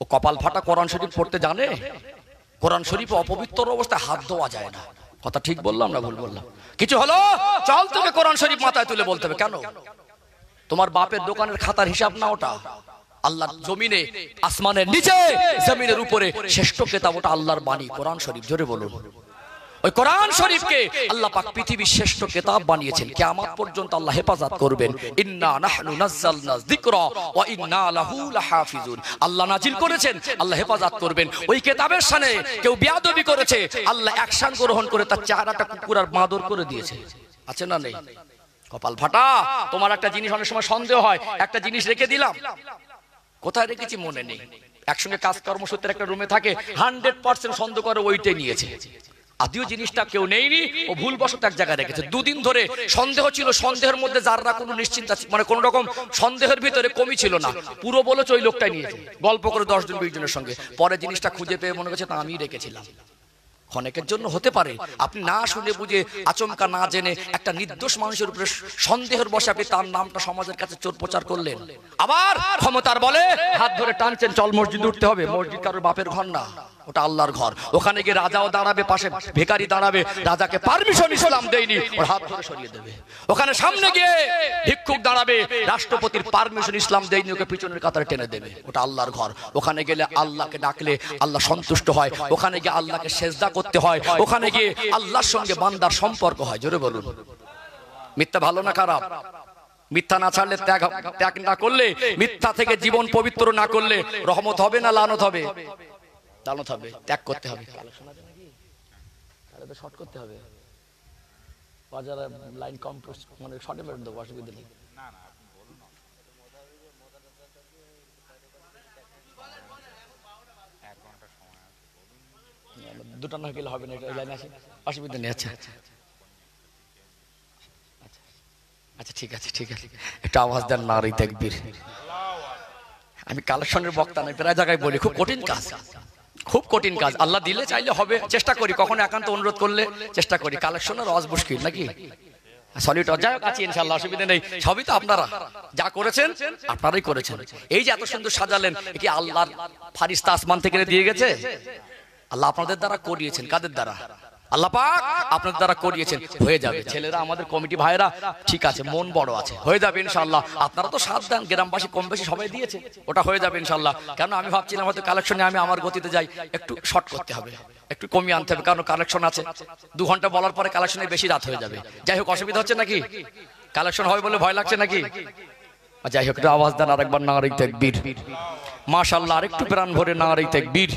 ও কপাল ফাটা কোরআন শরীফ পড়তে জানে? কোরআন শরীফে অপবিত্র অবস্থায় হাত ধোয়া যায় না। কথা ঠিক বললাম না ভুল বললাম? কিছু হলো চল তোকে কোরআন শরীফ মাথায় তুলে বলতে হবে। কেন? তোমার বাপের দোকানের খাতার হিসাব না ওটা? আল্লাহর জমিনে, আসমানের নিচে, জমিনের উপরে শ্রেষ্ঠ কিতাব ওটা আল্লাহর বাণী কোরআন শরীফ। জোরে বলুন। ওই কোরআন শরীফকে আল্লাহ পাক পৃথিবীর শ্রেষ্ঠ কিতাব বানিয়েছেন। কিয়ামত পর্যন্ত আল্লাহ হেফাজত করবেন। ইন্না নাহনু নাযালনা যিকরা ওয়া ইন্না লাহু লাহাফিজুন। আল্লাহ নাজিল করেছেন, আল্লাহ হেফাজত করবেন। ওই কিতাবের শানে কেউ বেয়াদবি করেছে, আল্লাহ অ্যাকশন গ্রহণ করে তার চেহারাটা কুকুর আর বাঁদর করে দিয়েছে। আছে না নেই? কপাল ফাটা। তোমার একটা জিনিস অনেক সময় সন্দেহ হয়, একটা জিনিস রেখে দিলাম, কোথায় রেখেছি মনে নেই। একসঙ্গে কাজ কর্মসূত্রে একটা রুমে থাকে, 100% সন্দেহ করে ওইটাই নিয়েছে। আদিও জিনিসটা কেউ নেইনি, ও ভুলবশত এক জায়গায় রেখেছে। দুদিন ধরে সন্দেহ ছিল, সন্দেহের মধ্যে যাররা কোনো নিশ্চিন্তা, মানে কোন রকম সন্দেহের ভিতরে কমই ছিল না। পুরো বলেছে ওই লোকটাই নিয়েছে, গল্প করে 10 জন 20 জনের সঙ্গে। পরে জিনিসটা খুঁজে পেয়ে মনে করছে তা আমি রেখেছিলাম। অনেকের জন্য হতে পারে আপনি না শুনে বুঝে আচমকা না জেনে একটা নির্দোষ মানুষের উপরে সন্দেহের বসে আপনি তার নামটা সমাজের কাছে চোর প্রচার করলেন। আবার ক্ষমতার বলে হাত ধরে টানছেন চল মসজিদে উঠতে হবে। মসজিদ কারোর বাপের ঘর না, ওটা আল্লাহর ঘর। ওখানে গিয়ে রাজাও দাঁড়াবে, পাশে ভিখারি দাঁড়াবে, রাজাকে পারমিশন ইসলাম দেয়নি, ওর হাত ধরে সরিয়ে দেবে। ওখানে সামনে গিয়ে ভিক্ষুক দাঁড়াবে, রাষ্ট্রপতির পারমিশন ইসলাম দেয়নি, ওকে পিছনের কাতারে টেনে দেবে। ওটা আল্লাহর ঘর। ওখানে গেলে আল্লাহকে ডাকলে আল্লাহ সন্তুষ্ট হয়, ওখানে গিয়ে আল্লাহকে সেজদা করতে হয়, ওখানে গিয়ে আল্লাহর সঙ্গে বান্দার সম্পর্ক হয়। জোরে বলুন। মিথ্যা ভালো না খারাপ? মিথ্যা না ছাড়লে, ত্যাগ না করলে, মিথ্যা থেকে জীবন পবিত্র না করলে রহমত হবে না লানত হবে? লানত হবে। ত্যাগ করতে হবে। শর্ট করতে হবে, বাজারে লাইন কম, মানে শর্টে বেরোতে দেবো, অসুবিধা নেই। দুটো না গেলে হবে না, এটা লাইন আছে, অসুবিধা নেই। আচ্ছা আচ্ছা ঠিক আছে ঠিক আছে, একটু আওয়াজ দেন নারে তাকবীর। আমি কালেকশনের বক্তা নই, প্রায় জায়গায় বলি খুব কঠিন কাজ, খুব কঠিন কাজ। আল্লাহ দিলে চাইলে হবে, চেষ্টা করি, কখনো একান্ত অনুরোধ করলে চেষ্টা করি। কালেকশনের রস মুশকিল নাকি সলিড যাই হোক আছে ইনশাআল্লাহ, অসুবিধা নেই। সবই তো আপনারা যা করেছেন আপনারাই করেছেন। এই যে এত সুন্দর সাজালেন, কি আল্লাহর ফারিস্তা আসমান থেকে দিয়ে গেছে? আল্লাহ আপনাদের দ্বারা করিয়েছেন। কাদের দ্বারা? আল্লাহ পাক আপনাদের দ্বারা করিয়েছেন। হয়ে যাবে। ছেলেরা, আমাদের কমিটি ভাইরা ঠিক আছে, মন বড় আছে, হয়ে যাবে ইনশাআল্লাহ। আপনারা তো সাথ দেন, গ্রামবাসী কম বেশি সবাই দিয়েছে, ওটা হয়ে যাবে ইনশাআল্লাহ। কেন আমি ভাবছিলাম হয়তো কালেকশনে আমি আমার গতিতে যাই, একটু শর্ট করতে হবে, একটু কমিয়ে আনতে হবে, কারণ কালেকশন আছে। 2 ঘন্টা বলার পরে কালেকশনে বেশি রাত হয়ে যাবে। যাই হোক, অসুবিধা হচ্ছে নাকি? কালেকশন হয় বলে ভয় লাগছে নাকি? যাই হোক, আওয়াজ দেন আরেকবার নারে তাকবীর। মাশাআল্লাহ, আরেকটু প্রাণ ভরে নারে তাকবীর।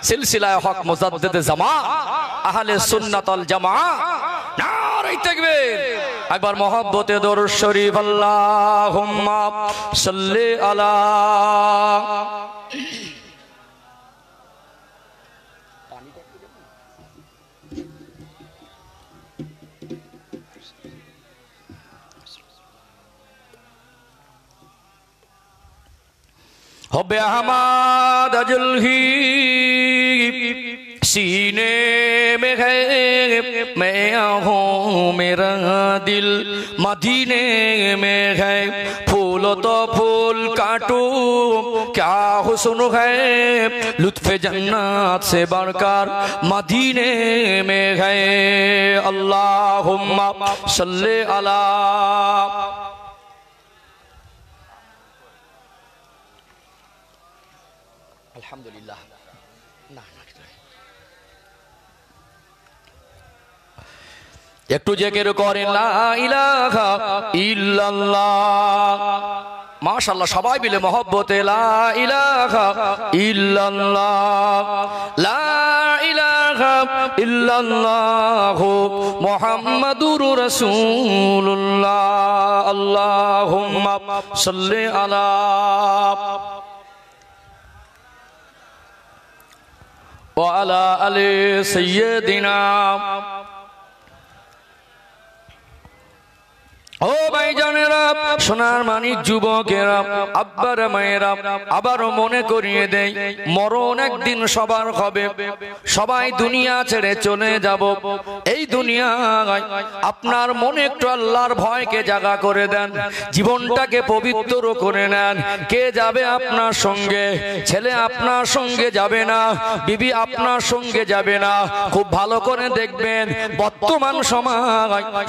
সিলসিলায়ে হক মুজাদ্দিদে জামা আহলে সুন্নাত ওয়াল জামা, নারে তাকবীর। একবার মহব্বতে দরুদ শরীফ, আল্লাহুম্মা সাল্লি আলা। हुब्बे अहमद जुल्ही सीने में है, मैं हूँ मेरा दिल मदीने में है। फूलो तो फूल काटू क्या हुस्न है, लुत्फ़े जन्नत से बढ़कर मदीने में है। अल्लाहुम्मा सल्ले अला। আলহামদুলিল্লাহ। একটু জিকির করেন লা ইলাহা ইল্লাল্লাহ। মাশাআল্লাহ, সবাই মিলে মহব্বতে লা ইলাহা ইল্লাল্লাহ, লা ইলাহা ইল্লাল্লাহ মুহাম্মাদুর রাসূলুল্লাহ। আল্লাহুম্মা সাল্লি আলা। ওয়া আলা আলি সাইয়্যিদিনা। ও ভাইজানেরা, সোনার মানিক যুবকেরা, আব্বারা মায়েরা, আবারও মনে করিয়ে দেই, মরণ একদিন সবার হবে। সবাই দুনিয়া ছেড়ে চলে যাব। এই দুনিয়ায় আপনার মনে একটু আল্লাহর ভয়কে জাগা করে দেন, জীবনটাকে পবিত্র করে নেন। কে যাবে আপনার সঙ্গে? ছেলে আপনার সঙ্গে যাবে না, বিবি আপনার সঙ্গে যাবে না। খুব ভালো করে দেখবেন, বর্তমান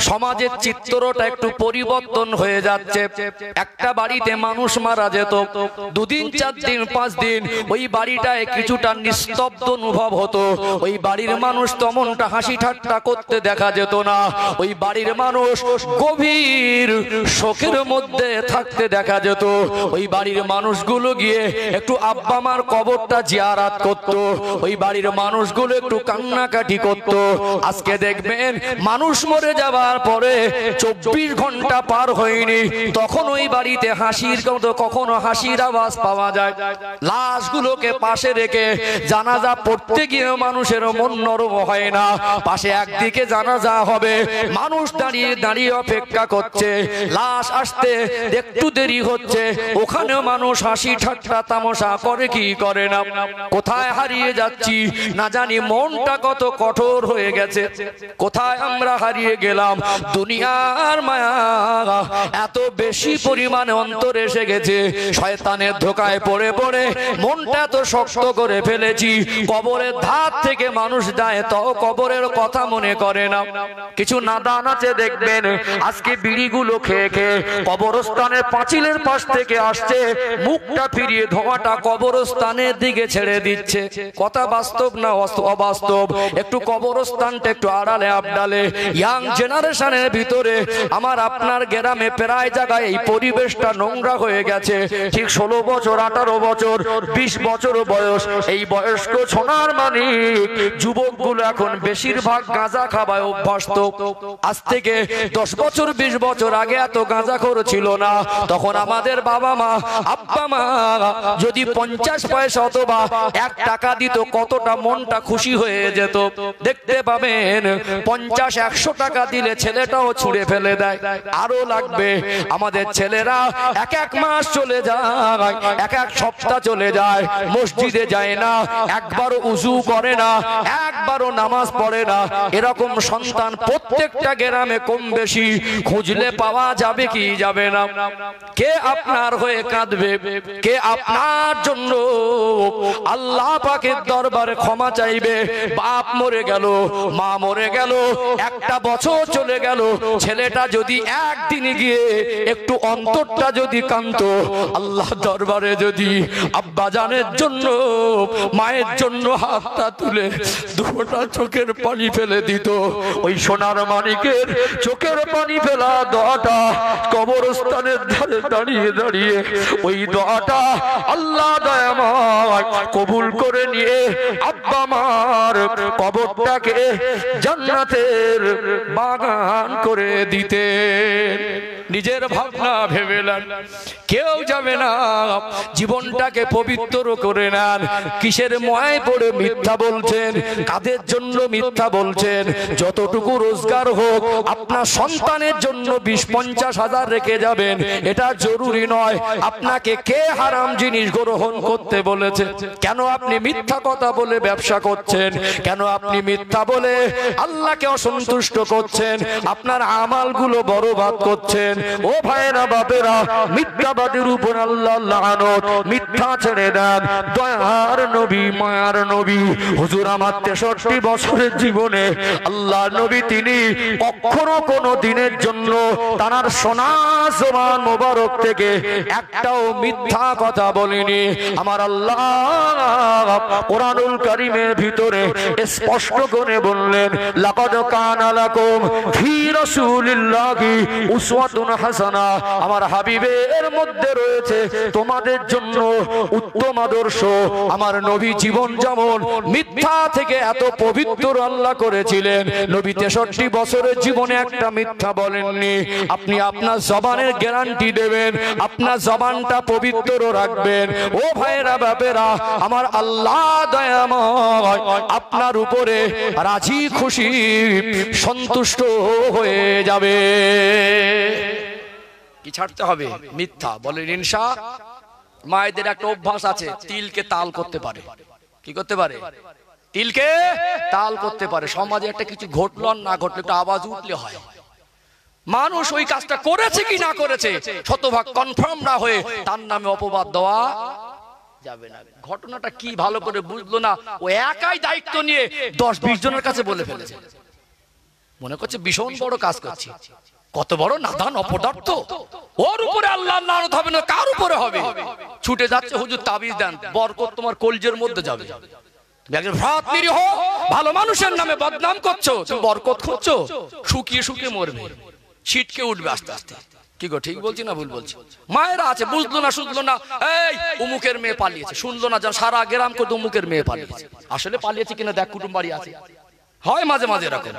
সমাজের চিত্রটা একটু পরিবর্তন হয়ে যাচ্ছে। একটা বাড়িতে মানুষ মারা যেত, 2 দিন 4 দিন 5 দিন ওই বাড়িটায় কিছুটা নিস্তব্ধ অনুভব হতো। ওই বাড়ির মানুষ তেমনটা হাসি ঠাট্টা করতে দেখা যেত না। ওই বাড়ির মানুষ গভীর শোকের মধ্যে থাকতে দেখা যেত। ওই বাড়ির মানুষগুলো গিয়ে একটু আব্বা মার কবরটা জিয়ারাত করত। ওই বাড়ির মানুষগুলো একটু কান্নাকাটি করত। আজকে দেখবেন মানুষ মরে যাওয়ার পরে 24 ঘন্টা পার হয়নি, তখন ওই বাড়িতে হাসির কখনো হাসির আওয়াজ পাওয়া যায়। লাশগুলোকে পাশে রেখে জানাজা পড়তে গিয়ে মানুষের মন নরম হয় না। পাশে একদিকে জানাজা হবে, মানুষ দাঁড়িয়ে দাঁড়িয়ে অপেক্ষা করছে, লাশ আসতে একটু দেরি হচ্ছে, ওখানেও মানুষ হাসি ঠাট্টা তামাশা করে কি করে না। কোথায় হারিয়ে যাচ্ছি না জানি, মনটা কত কঠোর হয়ে গেছে। কোথায় আমরা হারিয়ে গেলাম? দুনিয়ার মায়া এত বেশি পরিমাণে অন্তরে এসে গেছে, শয়তানের ধোকায় পড়ে পড়ে মনটা এত শক্ত করে ফেলেছি। কবরের ধার থেকে মানুষ যায়, তাও কবরের কথা মনে করে না। কিছু নাদান আছে দেখবেন, আজকে বিড়িগুলো খেয়ে খেয়ে কবরস্থানের পাঁচিলের পাশ থেকে আসছে, মুখটা ফিরিয়ে ধোঁয়াটা কবরস্থানের দিকে ছেড়ে দিচ্ছে। কথা বাস্তব না অবাস্তব? একটু কবরস্থানটা একটু আড়ালে আবডালে। ইয়াং জেনারেশনের ভিতরে আমার আপনার গ্রামে প্রায় জায়গায় এই পরিবেশটা নোংরা হয়ে গেছে। ঠিক 16 বছর 18 বছর 20 বছর বয়স, এই বয়স্ক সোনার মানিক যুবকগুলো এখন বেশিরভাগ গাঁজা খাওয়ায় অভ্যস্ত। আজ থেকে 10 বছর 20 বছর আগে এত গাঁজাখোর ছিল না। তখন আমাদের বাবা মা আব্বা মা যদি 50 পয়সা অথবা 1 টাকা দিত, কতটা মনটা খুশি হয়ে যেত। দেখতে পাবেন 50-100 টাকা দিলে ছেলেটাও ছুঁড়ে ফেলে দেয়, আরো লাগবে। আমাদের ছেলেরা এক মাস চলে যায়, এক সপ্তাহ চলে যায়, মসজিদে যায় না, একবারও উযু করে না, একবারও নামাজ পড়ে না। এরকম সন্তান প্রত্যেকটা গ্রামে কম বেশি খুঁজলে পাওয়া যাবে কি যাবে না? কে আপনার হয়ে কাঁদবে? কে আপনার জন্য আল্লাহ পাকের দরবারে ক্ষমা চাইবে? বাপ মরে গেল, মা মরে গেল, একটা বছর চলে গেল, ছেলেটা যদি একদিন গিয়ে একটু অন্তরটা যদি কাঁদতো, আল্লাহ দরবারে যদি আব্বা জানের জন্য মায়ের জন্য হাতটা তুলে 2টা চোখের পানি ফেলে দিত, ওই সোনার মানিকের চোখের পানি ফেলা দোয়াটা কবরস্থানের ধারে দাঁড়িয়ে দাঁড়িয়ে ওই দোয়াটা আল্লাহ দয়াময় কবুল করে নিয়ে আব্বা মার কবরটাকে জান্নাতের বাগান করে দিতে। নিজের ভাবনা ভেবেলেন, কেউ যাবে না, জীবনটাকে পবিত্র করে নেন। কিসের ময় পড়ে মিথ্যা বলছেন? কাদের জন্য মিথ্যা বলছেন? যতটুকু রোজগার হোক আপনার সন্তানের জন্য 20-50 হাজার রেখে যাবেন, এটা জরুরি নয়। আপনাকে কে হারাম জিনিস গ্রহণ করতে বলেছে? কেন আপনি মিথ্যা কথা বলে ব্যবসা করছেন? কেন আপনি মিথ্যা বলে আল্লাহকে অসন্তুষ্ট করছেন? আপনার আমালগুলো বরবাদ করছেন। ও ভাইরা বাপেরা, মিথ্যাবাদীর উপর আল্লাহ লানত। মিথ্যা ছেড়ে দেন। দয়ার নবী মায়ার নবী হুজুর আমার 63 বছরের জীবনে আল্লাহর নবী তিনি কখনো কোনো দিনের জন্য তার সোনা জবান মোবারক থেকে একটাও মিথ্যা কথা বলেনি। আমার আল্লাহ কোরআনুল কারীমের ভিতরে স্পষ্ট করে বললেন, লাকাদ কানা লাকুম ফি রাসূলিল্লাহি উসওয়াতুন হাসানা, আমার হাবিবের মধ্যে রয়েছে তোমাদের জন্য উত্তম আদর্শ। আমার নবী জীবন যেমন মিথ্যা থেকে এত পবিত্র আল্লাহ করেছিলেন, নবী 63 বছরের জীবনে একটা মিথ্যা বলেননি। আপনি আপনার জবানের গ্যারান্টি দেবেন, আপনার জবানটা পবিত্র রাখবেন। ও ভাইরা বাপেরা, আমার আল্লাহ দয়াময় আপনার উপরে রাজি খুশি সন্তুষ্ট হয়ে যাবে। কি ছাড়তে হবে? মিথ্যা। বলেন ইনশা। মায়েদের একটা অভ্যাস আছে, তিলকে তাল করতে পারে। কি করতে পারে? তিলকে তাল করতে পারে। সমাজে একটা কিছু ঘটলো না ঘটলো একটা আওয়াজ উঠলে হয়। মানুষ ওই কাজটা করেছে কি না করেছে শতভাগ কনফার্ম না হয়ে তার নামে অপবাদ দেওয়া যাবে না। ঘটনাটা কি ভালো করে বুঝলো না, ও একাই দায়িত্ব নিয়ে 10-20 জনের কাছে বলে ফেলেছে। মনে করছে ভীষণ বড় কাজ করছে। কত বড় নাদান অপদার্থ, ওর উপরে আল্লাহ লানত হবে না, কার উপরে হবে? ছুটে যাচ্ছে, হুজুর তাবিজ দেন, বরকত তোমার কলজের মধ্যে যাবে। ভালো মানুষের নামে বদনাম করছো, তুমি বরকত খুঁজছো, শুকিয়ে শুকিয়ে মরবে, ছিটকে উঠবে আস্তে আস্তে। কি গো, ঠিক বলছি না ভুল বলছি? মায়েরা আছে, বুঝলো না শুনলো না, এই উমুকের মেয়ে পালিয়েছে, শুনলো না, সারা গ্রাম করে উমুকের মেয়ে পালিয়েছে। আসলে পালিয়েছে কিনা দেখ, কুটুম বাড়ি আছে, হয় মাঝে মাঝে এরকম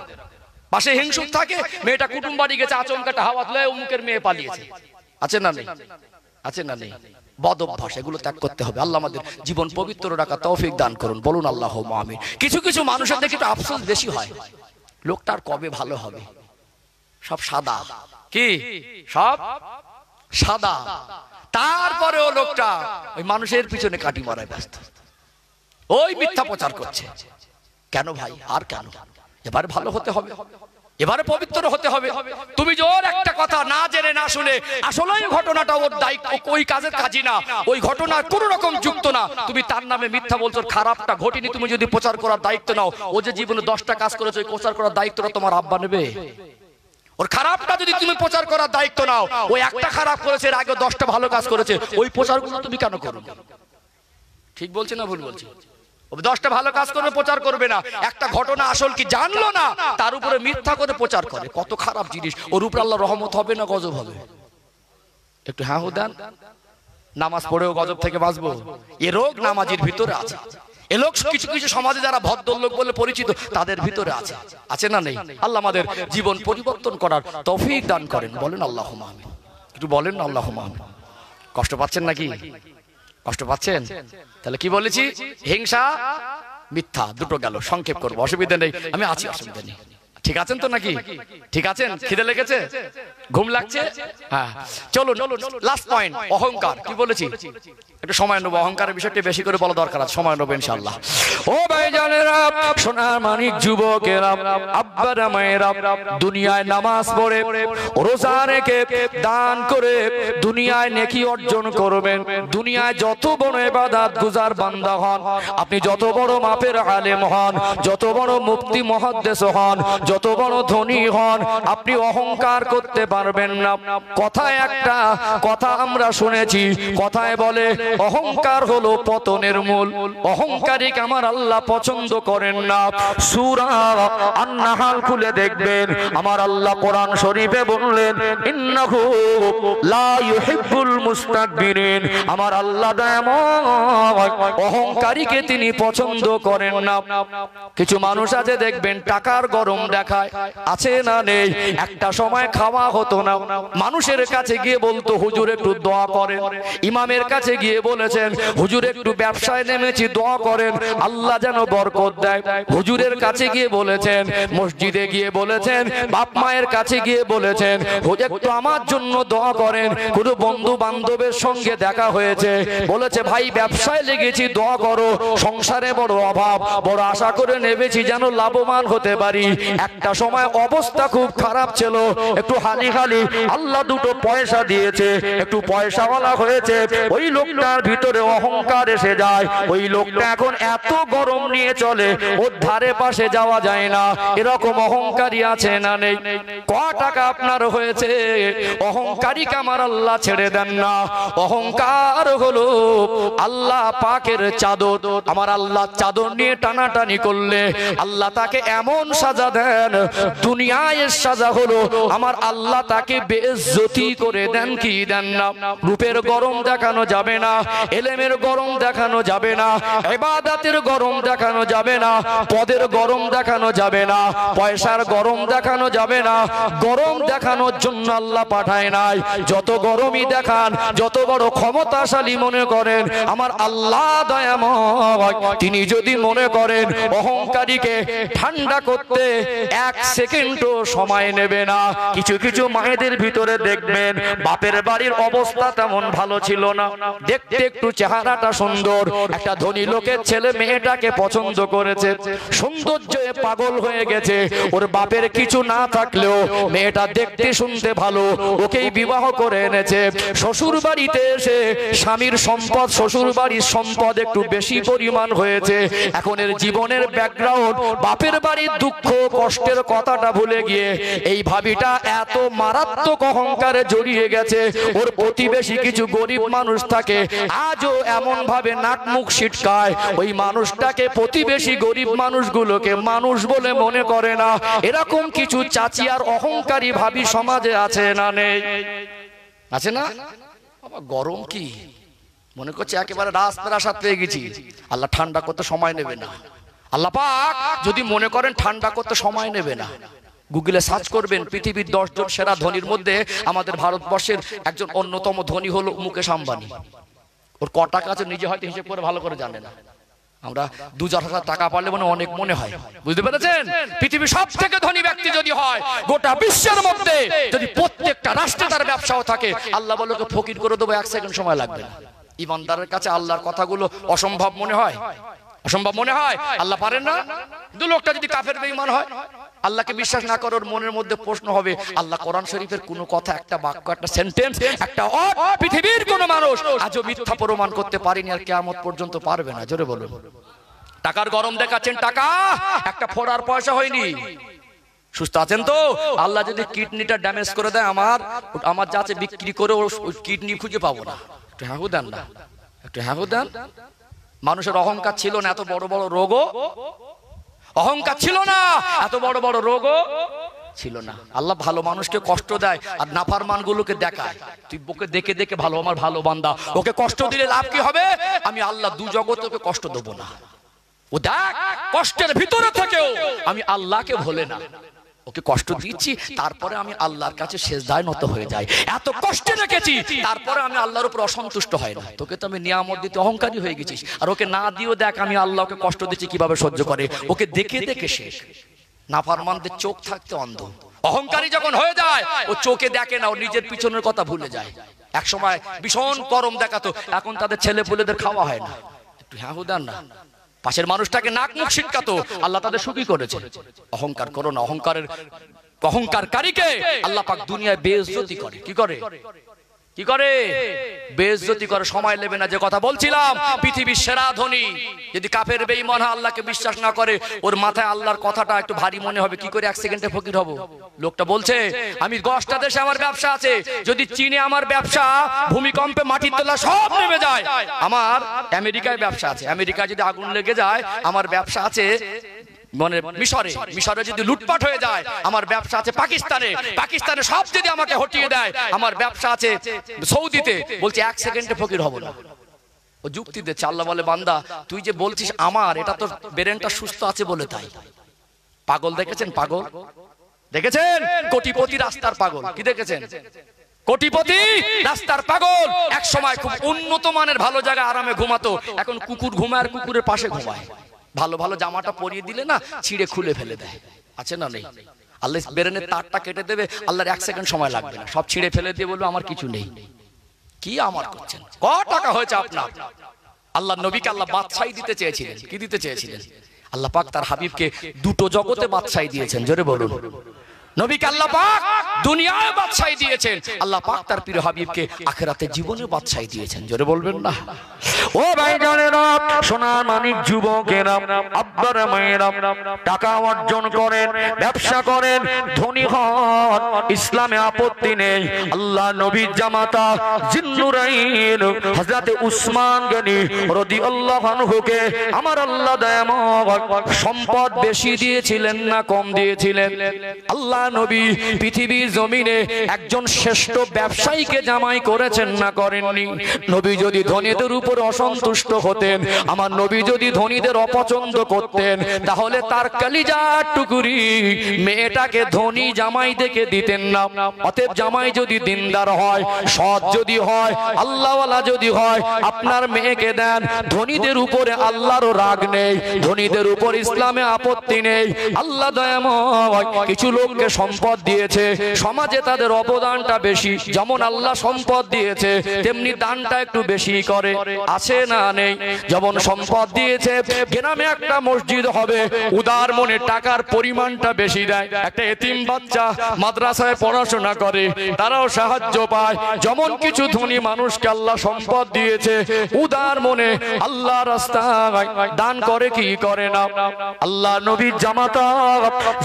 পাশে হিংসুক থাকে, মেয়েটা কুটুম বাড়ি গেছে, আচমকাটা হাওয়া তুলে উমুকের মেয়ে পালিয়েছে। আছে না নেই? আছে না নেই? বদ অভ্যাস, এগুলো ত্যাগ করতে হবে। আল্লাহ আমাদের জীবন পবিত্র রাখা তৌফিক দান করুন, বলুন আল্লাহুম্মা আমিন। কিছু কিছু মানুষের দেখে একটু আফসোস বেশি হয়, লোকটার কবে ভালো হবে? সব সাদা, কি সব সাদা, তারপরেও লোকটা ওই মানুষের পিছনে কাটি মারায় ব্যস্ত, ওই মিথ্যা প্রচার করছে। কেন ভাই? আর কেন? এবারে ভালো হতে হবে, এবারে পবিত্র হতে হবে। তুমি যে ওর একটা কথা না জেনে না শুনে আসলে ঘটনাটা ওর দায়িত্ব, ওই কাজের কাজই না, ওই ঘটনা কোন রকম যুক্ত না, তুমি তার নামে মিথ্যা বলছো, খারাপটা ঘটেনি, তুমি যদি প্রচার করার দায়িত্ব নাও, ও যে জীবনে 10টা কাজ করেছে, ওই প্রচার করার দায়িত্বটা তোমার আব্বা নেবে। ওর খারাপটা যদি তুমি প্রচার করার দায়িত্ব নাও, ওই একটা খারাপ করেছে, এর আগে 10টা ভালো কাজ করেছে, ওই প্রচারগুলো তুমি কেন করো? ঠিক বলছি না ভুল বলছি? 10টা ভালো কাজ করে প্রচার করবে না, একটা ঘটনা আসল কি জানলো না, তার উপরে মিথ্যা করে প্রচার করে, কত খারাপ জিনিস। ওর উপরে আল্লাহ রহমত হবে না গজব হবে? একটু হ্যাঁ হো দেন। নামাজ পড়েও গজব থেকে বাঁচবো, এ রোগ নামাজের ভিতরে আছে। এ লোক কিছু কিছু সমাজে যারা ভদ্রলোক বলে পরিচিত, তাদের ভিতরে আছে, আছে না নেই? আল্লাহ আমাদের জীবন পরিবর্তন করার তৌফিক দান করেন, বলেন আল্লাহুম্মা আমিন। একটু বলেন না আল্লাহুম্মা আমিন। কষ্ট পাচ্ছেন নাকি? কষ্ট পাচ্ছেন? তাহলে কি বলেছি? হিংসা মিথ্যা দুটো গেল, সংক্ষেপ করবো, অসুবিধা নেই, আমি আছি, অসুবিধা নেই। ঠিক আছেন তো নাকি? ঠিক আছেন? খিদে লেগেছে? ঘুম লাগছে? হ্যাঁ, চলুন লাস্ট পয়েন্ট, অহংকার। কি বলেছি? একটু সময় নেবো, অহংকারের বিষয়টি বেশি করে বলা দরকার আছে, সময় নেবো ইনশাআল্লাহ। ও ভাইজানেরা, সোনার মানিক যুবকেরা, আব্বারা মায়েরা, দুনিয়ায় নামাজ পড়ে রোজা রেখে দান করে দুনিয়ায় নেকি অর্জন করবেন। দুনিয়ায় যত বড় ইবাদত গুজার বান্দা হন, আপনি যত বড় মাপের আলেম হন, যত বড় মুফতি মুহাদ্দিস হন, যত বড় ধনী হন, আপনি অহংকার করতে পারবেন না। কথায় একটা কথা আমরা শুনেছি, কথায় বলে অহংকার হলো পতনের মূল। অহংকারীকে আমার আল্লাহ পছন্দ করেন না। সূরা আন-নাহল খুলে দেখবেন, আমার আল্লাহ কোরআন শরীফে বললেন, ইন্নাহু লা ইউহিব্বুল মুস্তাকবিরিন। আমার আল্লাহ দয়াময়, অহংকারীকে তিনি পছন্দ করেন না। কিছু মানুষ আছে দেখবেন টাকার গরম দেখায়, আছে না নেই? একটা সময় খাওয়া হতো না, মানুষের কাছে গিয়ে বলতো হুজুর একটু দোয়া করেন। ইমামের কাছে গিয়ে বলেছেন হুজুর একটু ব্যবসায় নেমেছি, দোয়া করেন আল্লাহ যেন বরকত দেয়। হুজুরের কাছে গিয়ে বলেছেন, মসজিদে গিয়ে বলেছেন, বাপ মায়ের কাছে গিয়ে বলেছেন হুজুর একটু আমার জন্য দোয়া করেন। কোনো বন্ধু বান্ধবের সঙ্গে দেখা হয়েছে, বলেছে ভাই ব্যবসায় লেগেছি, দোয়া করো, সংসারে বড় অভাব, বড় আশা করে নেমেছি যেন লাভবান হতে পারি। একটা সময় অবস্থা খুব খারাপ ছিল, একটু হালি খালি, আল্লাহ দুটো পয়সা দিয়েছে, একটু পয়সাওয়ালা হয়েছে, ওই লোকটার ভিতরে অহংকার এসে যায়। ওই লোকটা এখন এত গরম নিয়ে চলে, ওর ধারে পাশে যাওয়া যায় না। এরকম অহংকারী আছে না নেই? ক টাকা আপনার হয়েছে, অহংকারীকে আমার আল্লাহ ছেড়ে দেন না। অহংকার হলো আল্লাহ পাকের চাদর, আমার আল্লাহ চাদর নিয়ে টানাটানি করলে আল্লাহ তাকে এমন সাজা দেন, নেন, দুনিয়ায় সাজা হলো আমার আল্লাহ তাকে বেইজ্জতি করে দেন কি দেন না? রূপের গরম দেখানো যাবে না, ইলমের গরম দেখানো যাবে না, ইবাদতের গরম দেখানো যাবে না, পদের গরম দেখানো যাবে না, পয়সার গরম দেখানো যাবে না। গরম দেখানোর জন্য আল্লাহ পাঠায় নাই। যত গরমই দেখান, যত বড় ক্ষমতাশালী মনে করেন, আমার আল্লাহ দয়াময়, তিনি যদি মনে করেন অহংকারীকে ঠান্ডা করতে 1 সেকেন্ডও সময় নেবে না। কিছু কিছু মায়েদের ভিতরে দেখবেন বাপের বাড়ির অবস্থা তেমন ভালো ছিল না, দেখতে একটু চেহারাটা সুন্দর, একটা ধনী লোকের ছেলে মেয়েটাকে পছন্দ করেছে, সৌন্দর্যে পাগল হয়ে গেছে। ওর বাপের কিছু না থাকলেও মেয়েটা দেখতে শুনতে ভালো, ওকেই বিবাহ করে এনেছে। শ্বশুর বাড়িতে এসে স্বামীর সম্পদ, শ্বশুর বাড়ির সম্পদ একটু বেশি পরিমাণ হয়েছে। এখন এর জীবনের ব্যাকগ্রাউন্ড, বাপের বাড়ির দুঃখ কষ্টের কথাটা ভুলে গিয়ে এই ভাবিটা এত মারাত্মক অহংকারে জড়িয়ে গেছে। ওর প্রতিবেশী কিছু গরিব মানুষ থাকে, আজও এমন ভাবে নাক মুখ ছিটকায়, ওই মানুষটাকে প্রতিবেশী গরিব মানুষগুলোকে মানুষ বলে মনে করে না। এরকম কিছু চাচি আর অহংকারী ভাবি সমাজে আছে না নেই? আছে না? গরম কি মনে করছে একেবারে রাজপ্রাসাদ পেয়ে গেছি। আল্লাহ ঠান্ডা করতে সময় নেবে না। আল্লাহ পাক যদি মনে করেন ঠান্ডা করতে সময় নেবে না, গুগলে সার্চ করবেন পৃথিবীর 10 জন সেরা ধনীর মধ্যে আমাদের ভারতবর্ষের একজন অন্যতম ধনী হলো মুকেশ আম্বানি। ওর ক টাকা আছে নিজে হয়তো হিসেব করে ভালো করে জানে না। আমরা 2-4 টাকা পারলে অনেক মনে হয়, বুঝতে পেরেছেন? পৃথিবীর সব থেকে ধনী ব্যক্তি যদি হয়, গোটা বিশ্বের মধ্যে যদি প্রত্যেকটা রাষ্ট্রে তার ব্যবসাও থাকে, আল্লাহ বলে ফকির করে দেবো, 1 সেকেন্ড সময় লাগবে না। ইমানদারের কাছে আল্লাহর কথাগুলো অসম্ভব মনে হয়, অসম্ভব মনে হয়। আল্লাহ পারেন না? দু লোকটা যদি কাফের বেঈমান হয়, আল্লাহকে বিশ্বাস না করে, ওর মনের মধ্যে প্রশ্ন হবে, আল্লাহ কোরআন শরীফের কোন কথা, একটা বাক্য, একটা সেন্টেন্স, একটা পৃথিবীর কোন মানুষ আজও মিথ্যা প্রমাণ করতে পারেনি, আর কিয়ামত পর্যন্ত পারবে না। জোরে বলুন। টাকার গরম দেখাচ্ছেন, টাকা একটা ফোড়ার পয়সা হয়নি। সুস্থ আছেন তো? আল্লাহ যদি কিডনিটা ড্যামেজ করে দেয়, আমার যা আছে বিক্রি করে ওই কিডনি খুঁজে পাবো না। একটু হ্যাঁ দেন না, একটু হ্যাঁ দেন। মানুষের অহংকার ছিল না, এত বড় বড় রোগও অহংকার ছিল না, এত বড় বড় রোগও ছিল না। আল্লাহ ভালো মানুষকে কষ্ট দেয় আর নাফরমান গুলোকে দেখায়, তুই ওকে দেখে দেখে ভালো, আমার ভালো বান্দা, ওকে কষ্ট দিলে লাভ কি হবে? আমি আল্লাহ দু জগতে ওকে কষ্ট দেবো না। ও দেখ কষ্টের ভিতরে থেকেও আমি আল্লাহকে ভুলে না, ওকে কষ্ট দিচ্ছি, তারপরে আমি আল্লাহর কাছে সেজদায় নত হয়ে যাই। এত কষ্টে রেখেছি, তারপরে আমি আল্লাহর উপর অসন্তুষ্ট হয় না। তোকে তো আমি নিয়ামত দিতে অহংকারী হয়ে গেছিস, আর ওকে না দিও দেখ আমি আল্লাহকে কষ্ট দিচ্ছি কিভাবে সহ্য করে। ওকে দেখে দেখে শেষ। নাফরমানদের চোখ থাকতে অন্ধ। অহংকারী যখন হয়ে যায়, ও চোখে দেখে না, ও নিজের পিছনের কথা ভুলে যায়। এক সময় ভীষণ গরম দেখাতো, এখন তাদের ছেলে পুলেদের খাওয়া হয় না। একটু হ্যাঁ দেন না। পাশের মানুষটাকে নাক মুখ ছিটকাতো, আল্লাহ তাদের সুখী করেছে। অহংকার করো না। অহংকারকারীকে আল্লাহ পাক দুনিয়ায় বেইজ্জতি করে। কি করে? কি করে? বেইজ্জতি করে। সময় নেবে না। যে কথা বলছিলাম, পৃথিবীর সেরা ধনী যদি কাফের বেঈমান হয়, আল্লাহকে বিশ্বাস না করে, ওর মাথায় আল্লাহর কথাটা একটু ভারী মনে হবে। কি করে 1 সেকেন্ডে ফকির হব? লোকটা বলছে আমি 10টা দেশে আমার ব্যবসা আছে, যদি চীনে আমার ব্যবসা ভূমিকম্পে মাটির তলা সব নেমে যায়, আমার আমেরিকায় ব্যবসা আছে, আমেরিকায় যদি আগুন লেগে যায়, আমার ব্যবসা আছে মানে মিশরে যদি লুটপাট হয়ে যায়, আমার ব্যবসা আছে পাকিস্তানে সব যদি আমাকে হটিয়ে দেয়, আমার ব্যবসা আছে সৌদিতে। বলছে 1 সেকেন্ডে ফকির হব না। ও যুক্তি দিচ্ছে। আল্লাহ বলে বান্দা তুই যে বলছিস আমার, এটা তোর ব্রেনটা সুস্থ আছে বলে তাই। পাগল দেখেছেন? পাগল দেখেছেন? কোটিপতি রাস্তার পাগল। কি দেখেছেন? কোটিপতি রাস্তার পাগল। এক সময় খুব উন্নত মানের ভালো জায়গায় আরামে ঘুমাতো, এখন কুকুর ঘুমায় আর কুকুরের পাশে ঘুমায়। ভালো ভালো জামাটা পরিয়ে দিলে না, ছিঁড়ে খুলে ফেলে দেয়। আছে না? নেই? আল্লাহ ব্রেনের তারটা কেটে দেবে, আল্লাহর 1 সেকেন্ড সময় লাগবে না, সব ছিঁড়ে ফেলে দিয়ে বলবে আমার কিছু নেই। কি আমার করছেন? ক টাকা হয়েছে আপনার? আল্লাহ নবীকে আল্লাহ বাদশাহী দিতে চেয়েছিলেন। কি দিতে চেয়েছিলেন? আল্লাহ পাক তার হাবিবকে 2টো জগতে বাদশাহী দিয়েছেন। জোরে বলুন। নবীকে আল্লাহ পাক দুনিয়ায় বাদশাহী দিয়েছেন, আল্লাহ পাক তার প্রিয় হাবিবকে আখিরাতে জীবনে বাদশাহী দিয়েছেন। জোরে বলবেন না? ও ভাইজানেরা, সোনার মানিক যুবকেরা, আব্বার মায়েরা, টাকা অর্জন করেন, ব্যবসা করেন, ধনী হন, ইসলামে আপত্তি নেই। আল্লাহ নবীর জামাতা জিন্নুরাইন হযরত উসমান গনি রাদিয়াল্লাহু আনহুকে আমার আল্লাহ দয়াময় সম্পদ বেশি দিয়েছিলেন না কম দিয়েছিলেন? আল্লাহ নবী পৃথিবীর জমিনে একজন শ্রেষ্ঠ ব্যবসায়ীকে জামাই করেছেন না করেননি? নবী যদি ধনীদের উপর অসন্তুষ্ট হতেন, আমার নবী যদি ধনীদের অপছন্দ করতেন, তাহলে তার কলিজার টুকরি মেয়েটাকে ধনী জামাই দেখে দিতেন না। অতএব জামাই যদি দিনদার হয়, সৎ যদি হয়, আল্লাহওয়ালা যদি হয়, আপনার মেয়েকে দেন। ধনীদের উপরে আল্লাহরও রাগ নেই, ধনীদের উপর ইসলামে আপত্তি নেই। আল্লাহ দয়াময় কিছু লোককে সম্পদ দিয়েছে, সমাজে তাদের অবদানটা বেশি। যেমন আল্লাহ সম্পদ দিয়েছে, তেমনি দানটা একটু বেশি করে, আছে না নেই? যেমন সম্পদ দিয়েছে, গ্রামে একটা মসজিদ হবে, উদার মনে টাকার পরিমাণটা বেশি দেয়। একটা এতিম বাচ্চা মাদ্রাসায় পড়াশোনা করে, তারাও সাহায্য পায়। যেমন কিছু ধনী মানুষকে আল্লাহ সম্পদ দিয়েছে, উদার মনে আল্লাহ রাস্তায় দান করে কি করে না? আল্লাহ নবীর জামাতা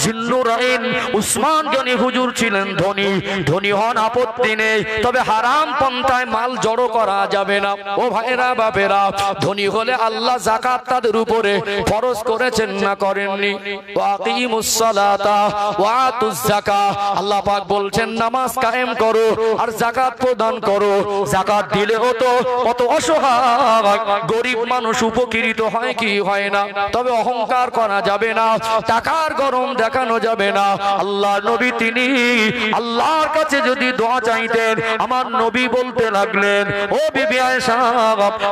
জিন্নুরাইন উসমান গনি হুজুর ছিলেন ধনী। ধনী হন, আপত্তি নেই, তবে হারাম পন্থায় মাল জড়ো করা যাবে না। ও ভাইরা বাপেরা, ধনী হলে আল্লাহ যাকাত তাদের উপরে ফরজ করেছেন না করেননি? ওয়াকিমুস সালাতা ওয়া আতুজ যাকাত, আল্লাহ পাক বলছেন নামাজ কায়েম করো আর যাকাত প্রদান করো। যাকাত দিলেও তো কত অসহায় গরিব মানুষ উপকৃত হয় কি হয় না? তবে অহংকার করা যাবে না, টাকার গরম দেখানো যাবে না। আল্লাহ নবী তিনি আল্লাহর কাছে যদি দোয়া চাইতেন, আমার নবী বলতে লাগলেন, ও বিবি আয়েশা,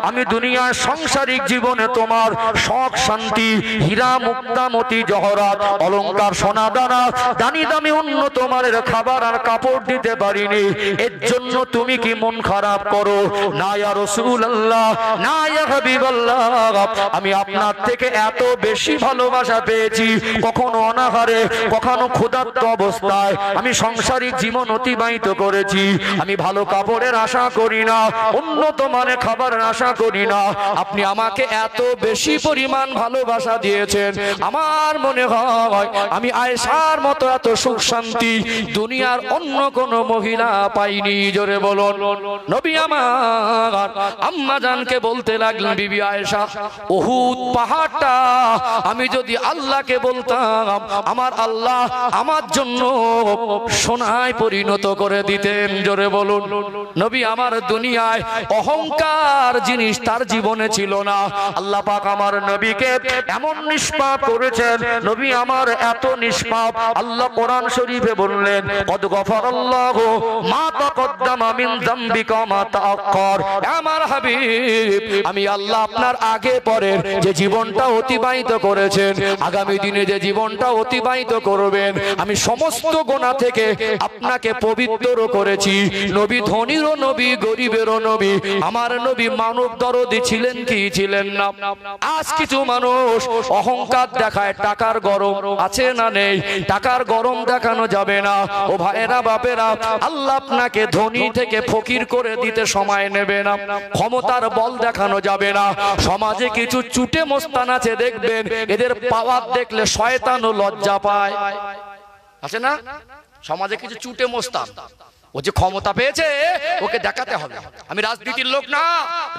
আমি দুনিয়ার সাংসারিক জীবনে তোমার শখ শান্তি, হীরা মুক্তা মতি জহরাত অলংকার সোনা দানা দামি দামি উন্নত মানের খাবার আর কাপড় দিতে পারিনি, এর জন্য তুমি কি মন খারাপ করো? না ইয়া রাসূলুল্লাহ, না ইয়া হাবিবাল্লাহ, আমি আপনার থেকে এত বেশি ভালোবাসা পেয়েছি, কখনো অনাহারে কখনো ক্ষুধার্ত অবস্থায় আমি সংসারিক জীবন অতিবাহিত করেছি। আমি ভালো কাপড়ের আশা করি না, উন্নত মানের খাবারের আশা করি না, আপনি আমাকে এত বেশি পরিমাণ ভালোবাসা দিয়েছেন, আমার মনে হয় আমি আয়েশার মতো এত সুখ শান্তি দুনিয়ার অন্য কোন মহিলা পাইনি। জোরে বলুন। নবী আমার আম্মা জানকে বলতে লাগলেন, বিবি আয়েশা, উহুদ পাহাড়টা আমি যদি আল্লাহকে বলতাম, আমার আল্লাহ আমার জন্য সোনায় পরিণত করে দিতেন। জোরে বলুন। নবী আমার দুনিয়ায় অহংকার জিনিস তার জীবনে ছিল না। আল্লাহ পাক আমার নবীকে এমন নিষ্পাপ করেছেন, নবী আমার এত নিষ্পাপ, আল্লাহ কোরআন শরীফে বললেন, কদ গফারাল্লাহু মা তাকদ্দামা মিন যামবিকা ওয়া মা তাআক্কার। আমার হাবিব, আমি আল্লাহ আপনার আগে পরের যে জীবনটা অতিবাহিত করেছেন, আগামী দিনে যে জীবনটা অতিবাহিত করবেন, আমি সমস্ত গুনাহ থেকে আপনাকে পবিত্র করেছি। নবী ধনীরও নবী, গরিবেরও নবী, আমার নবী মানব দরদি ছিলেন কি ছিলেন না? আজ কিছু মানুষ অহংকার দেখায়, টাকার গরম, আছে না নেই? টাকার গরম দেখানো যাবে না। ও ভাইরা বাপেরা, আল্লাহ আপনাকে ধনী থেকে ফকির করে দিতে সময় নেবে না। ক্ষমতার বল দেখানো যাবে না। সমাজে কিছু চুটে মোস্তান আছে, দেখবেন এদের পাওয়ার দেখলে শয়তানও লজ্জা পায়, আছে না? সমাজে কিছু চুটে মোস্তান, ও যে ক্ষমতা পেয়েছে ওকে দেখাতে হবে। আমি রাজনীতির লোক না,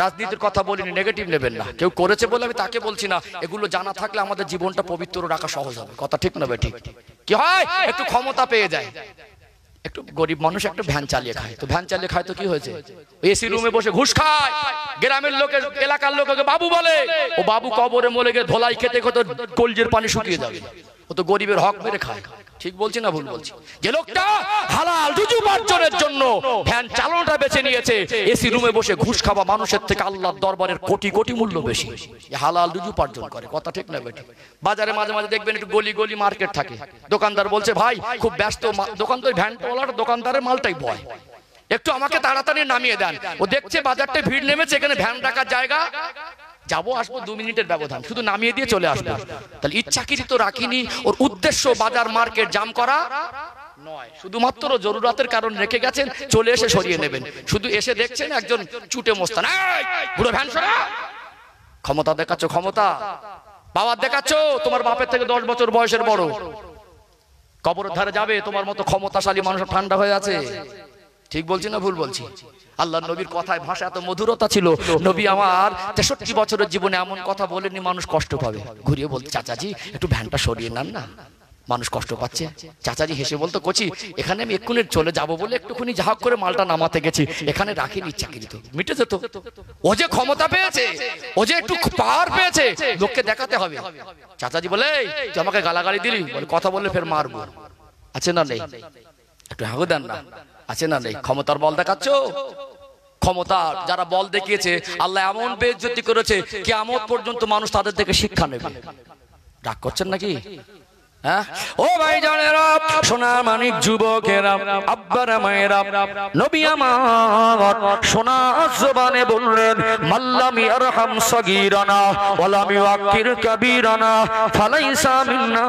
রাজনীতির কথা বলিনি, নেগেটিভ নেবেন না। কেউ করেছে বলে আমি তাকে বলছি না। এগুলো জানা থাকলে আমাদের জীবনটা পবিত্র রাখা সহজ হবে। কথা ঠিক না? ঠিক। কি হয়, একটু ক্ষমতা পেয়ে যায়, একটু গরিব মানুষ একটু ভ্যান চালিয়ে খায়, তো ভ্যান চালিয়ে খায় তো কি হয়েছে? এসি রুমে বসে ঘুষ খায়, গ্রামের লোকের এলাকার লোককে বাবু বলে, ও বাবু কবরে মরে গিয়ে ধোলাই খেতে কত কলজের পানি শুকিয়ে যাবে, ও তো গরিবের হক মেরে খায়। ঠিক বলছি না ভুল বলছি? যে লোকটা হালাল রুজি উপার্জনের জন্য ভ্যান চালানোটা বেছে নিয়েছে, এসি রুমে বসে ঘুষ খাওয়া মানুষের থেকে আল্লাহর দরবারের কোটি কোটি মূল্য বেশি, হালাল রুজি উপার্জন করে। কথা ঠিক না বেটি? বাজারে মাঝে মাঝে দেখবেন একটু গলি গলি মার্কেট থাকে, দোকানদার বলছে ভাই খুব ব্যস্ত, দোকানদার ভ্যানওয়ালার দোকানদারের মালটাই বয়, একটু আমাকে তাড়াতাড়ি নামিয়ে দেন। ও দেখছে বাজারটা ভিড় নেমেছে, এখানে ভ্যান রাখার জায়গা, যাবো আসবো 2 মিনিটের ব্যবধান, শুধু নামিয়ে দিয়ে চলে আসবো। তাহলে ইচ্ছাকৃত রাখিনি, ওর উদ্দেশ্য বাজার মার্কেট জাম করা নয়, শুধুমাত্র জরুরতের কারণ রেখে গেছেন, চলে এসে সরিয়ে নেবেন। শুধু এসে দেখছেন একজন চুটে মোস্তান, বুড়ো ভ্যান সরা, ক্ষমতা দেখাচ্ছ, ক্ষমতা পাওয়ার দেখাচ্ছ, তোমার বাপের থেকে 10 বছর বয়সের বড়। কবরের ধারে যাবে, তোমার মতো ক্ষমতাশালী মানুষ ঠান্ডা হয়ে আছে। ঠিক বলছি না ভুল বলছি? আল্লাহ নবীর কথায় ভাষা এত মধুরতা ছিল, নবী আমার 63 বছরের জীবনে এমন কথা বলেনি মানুষ কষ্ট পাবে। ঘুরিয়ে বলতে, চাচাজি একটু ভ্যানটা সরিয়ে নেন না, মানুষ কষ্ট পাচ্ছে। চাচাজি হেসে বলতো, কোচি এখানে আমি এক্ষুনি চলে যাব বলে একটুখানি যা হোক করে মালটা নামাতে গেছি, এখানে রাখিনি, চাকরি তো মিটে যেত। ও যে ক্ষমতা পেয়েছে, ও যে একটু পাওয়ার পেয়েছে, লোককে দেখাতে হবে। চাচাজি বলে, তুই আমাকে গালাগালি দিলি, বলে কথা বললে ফের মারবো। আছে না নেই? একটু হাগু দেন না, আছে না নেই? ক্ষমতার বল দেখাচ্ছ। ক্ষমতা যারা বল দেখিয়েছে, আল্লাহ এমন বেইজ্জতি করেছে, কিয়ামত পর্যন্ত মানুষ তাদের থেকে শিক্ষা নেবে। রাগ করছেন নাকি? হ্যাঁ ও ভাই জানেরা, সোনার মানিক যুবকেরা, আব্বারা মায়েরা, নবী আমার সোনার জবানে বললেন, মাল্লাম ইয়ারহাম সাগীরানা ওয়ালাম ইউআক্কির কাবীরানা ফালাইসা মিন্না।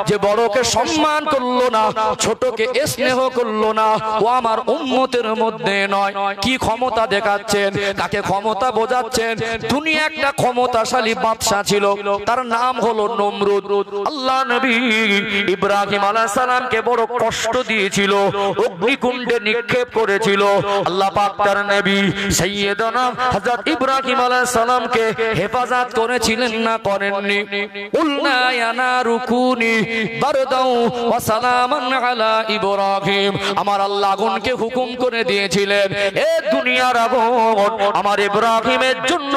যে বড়কে সম্মান করলো না, ছোটকে স্নেহ করলো না, ও আমার উম্মতের মধ্যে নয়। কি ক্ষমতা দেখাচ্ছেন, কাকে ক্ষমতা বোঝাচ্ছেন? দুনিয়া একটা ক্ষমতাশালী বাদশা ছিল, তার নাম হলো নমরুদ। আল্লাহ নবী ইব্রাহিম আলাইহিস সালামকে বড় কষ্ট দিয়েছিল, অগ্নিকুণ্ডে নিক্ষেপ করেছিল। আল্লাহ পাক তার নবী সাইয়্যিদানা হযরত ইব্রাহিম আলাইহিস সালামকে হেফাজত করেছিলেন না করেননি? কুলনা ইয়া নারু কুনি বারদাও ওয়া সালামান আলা ইব্রাহিম। আমার আল্লাহ আগুনকে হুকুম করে দিয়েছিলেন, এ দুনিয়ার আগুন আমার ইব্রাহিমের জন্য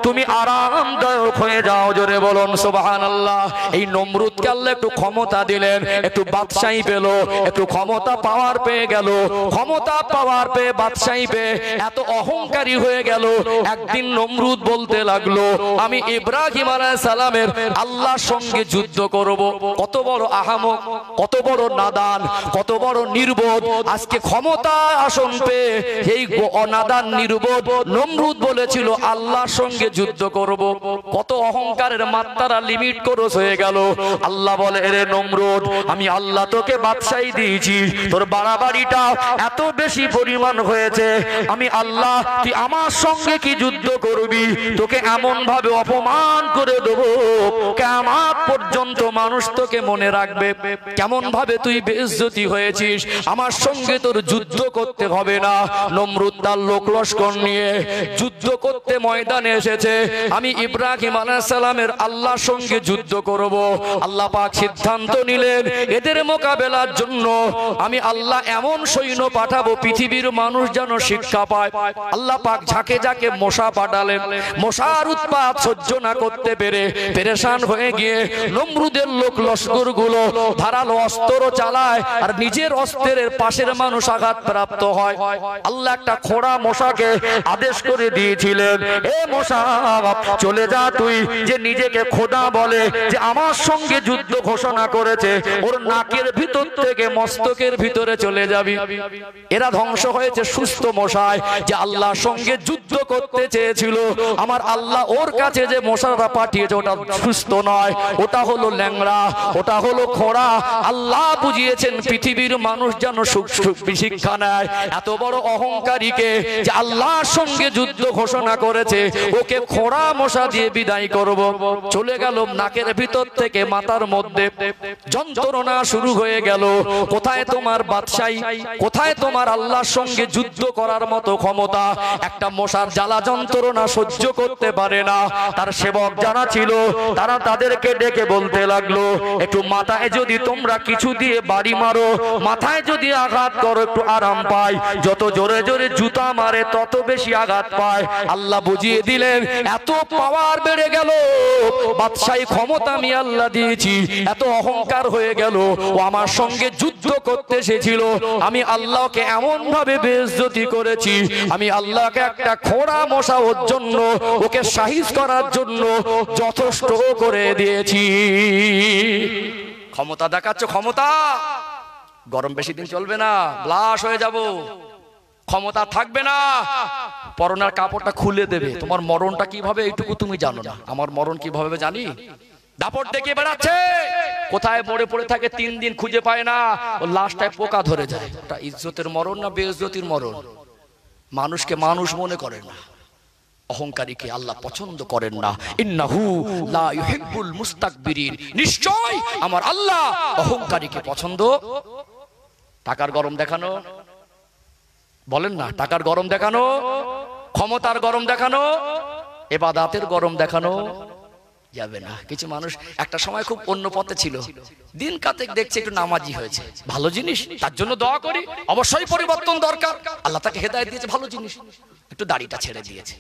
তুমি আরামদায়ক হয়ে যাও। জোরে বলুন সুবহানাল্লাহ। এই নমরুদকে আল্লাহ একটু ক্ষমতা দিলেন, একটু বাদশাহী পেল, একটু ক্ষমতা পাওয়ার পেয়ে গেল। ক্ষমতা পাওয়ার পেয়ে বাদশাহী পেয়ে এত অহংকারী হয়ে গেল। একদিন নমরুদ বলতে লাগলো, আমি ইব্রাহিম আলাইহিস সালামের আল্লাহর সঙ্গে যুদ্ধ করব। কত বড় আহামক, কত বড় নাদান, কত বড় নির্বোধ। আজকে ক্ষমতা আসন পেয়ে এই অনাদান নির্বোধ নমরুদ বলেছিল আল্লাহর সঙ্গে যুদ্ধ করব। কত অহংকারের মাত্রা লিমিট ক্রস হয়ে গেল। আল্লাহ বলে, এরে নমরুদ, আমি আল্লাহ তোকে বাদশাহী দিয়েছি, তোর বাড়াবাড়িটা এত বেশি পরিমাণ হয়েছে। আমি আল্লাহ, তুই আমার সঙ্গে কি যুদ্ধ করবি? তোকে এমন ভাবে অপমান করে দেব, কিয়ামত পর্যন্ত মানুষ তোকে মনে রাখবে কেমন ভাবে তুই বেইজ্জতি হয়েছিস। আমার সঙ্গে তোর যুদ্ধ করতে হবে না। নমরুদ তার লোক লস্কর নিয়ে যুদ্ধ করতে ময়দানে এসেছে। আমি ইব্রাহিম আলাইহিস সালামের আল্লাহর সঙ্গে যুদ্ধ করব। আল্লাহ পাক সিদ্ধান্ত নিলেন, এদের মোকাবেলার জন্য আমি আল্লাহ এমন সৈন্য পাঠাবো, পৃথিবীর মানুষ যেন শিক্ষা পায়। আল্লাহ পাক ঝাঁকে ঝাঁকে মশা পাঠালেন। মশার উৎপাত সহ্য না করতে পেরে পেরেশান হয়ে গিয়ে নমরুদের লোক লস্কর গুলো ধারালো অস্ত্র চালায়, আর নিজের অস্ত্রের পাশের মানুষ আঘাত প্রাপ্ত হয়। আল্লাহ একটা খোঁড়া মশাকে আদেশ করে দিয়েছিলেন, এ মশা চলে যা, তুই যে নিজেকে খোদা বলে, যে আমার সঙ্গে যুদ্ধ ঘোষণা করেছে, ওর নাকের ভিতর থেকে মস্তকের ভিতরে চলে যাবি। এরা ধ্বংস হয়েছে সুস্থ মশায়, যে আল্লাহর সঙ্গে যুদ্ধ করতে চেয়েছিল। আমার আল্লাহ ওর কাছে যে মশাটা পাঠিয়েছে ওটা সুস্থ নয়, ওটা হলো ল্যাংড়া, ওটা হলো খোঁড়া। আল্লাহ বুঝিয়েছেন পৃথিবীর মানুষ যেন শিক্ষা নেয়। এত বড় অহংকারীকে যে আল্লাহর সঙ্গে যুদ্ধ ঘোষণা করেছে, ওকে খোঁড়া মশা দিয়ে বিদায় করব। চলে গেল নাকের ভিতর থেকে মাথার মধ্যে, যন্ত্রণা শুরু হয়ে গেল। কোথায় তোমার বাদশাহী, কোথায় তোমার আল্লাহর সঙ্গে যুদ্ধ করার মতো ক্ষমতা? একটা মশার জ্বালা যন্ত্রণা সহ্য করতে পারে না। তার সেবক যারা ছিল তারা তাদেরকে ডেকে বলতে লাগলো, একটু মাথায় যদি তোমরা কিছু দিয়ে বাড়ি মারো, মাথায় যদি আঘাত করো একটু আরাম পায়। যত জোরে জোরে জুতা মারে তত বেশি আঘাত পায়। আল্লাহ বুঝিয়ে দিলেন, এত পাওয়ার বেড়ে গেল, বাদশাহী ক্ষমতা আমি আল্লাহ দিয়েছি, এত অহংকার হয়ে গেল। ও আমার সঙ্গে যুদ্ধ করতে এসেছিল, আমি আল্লাহকে এমন ভাবে বেইজ্জতি করেছি। আমি আল্লাহকে একটা খোঁড়া মশা ওর জন্য, ওকে সাহিজ করার জন্য যথেষ্ট করে দিয়েছি। ক্ষমতা দেখাচ্ছ, ক্ষমতা গরম বেশি দিন চলবে না, ব্লাশ হয়ে যাব, ক্ষমতা থাকবে না। পরনের কাপড়টা খুলে দেবে। তোমার মরণটা কিভাবে এইটুকু তুমি জানো না, আমার মরণ কিভাবে জানি। দাপট দেখে বেড়াচ্ছে, কোথায় মরে পড়ে থাকে, 3 দিন খুঁজে পায় না, ও লাশটায় পোকা ধরে যায়। ওটা ইজ্জতের মরণ না বেইজ্জতির মরণ? মানুষকে মানুষ মনে করে না। অহংকারীকে আল্লাহ পছন্দ করেন না। ইন্নাহু লা ইউহিব্বুল মুস্তাকবিরিন, নিশ্চয় আমার আল্লাহ অহংকারীকে পছন্দ। টাকার গরম দেখানো, বলেন না, টাকার গরম দেখানো, ক্ষমতার গরম দেখানো, ইবাদতের গরম দেখানো যাবে না। কিছু মানুষ একটা সময় খুব অন্য পথে ছিল, দিন কাতেক দেখছে একটু নামাজি হয়েছে, ভালো জিনিস, তার জন্য দোয়া করি, অবশ্যই পরিবর্তন দরকার। আল্লাহ তাকে হেদায়েত দিয়েছে, ভালো জিনিস। একটু দাড়িটা ছেড়ে দিয়েছে,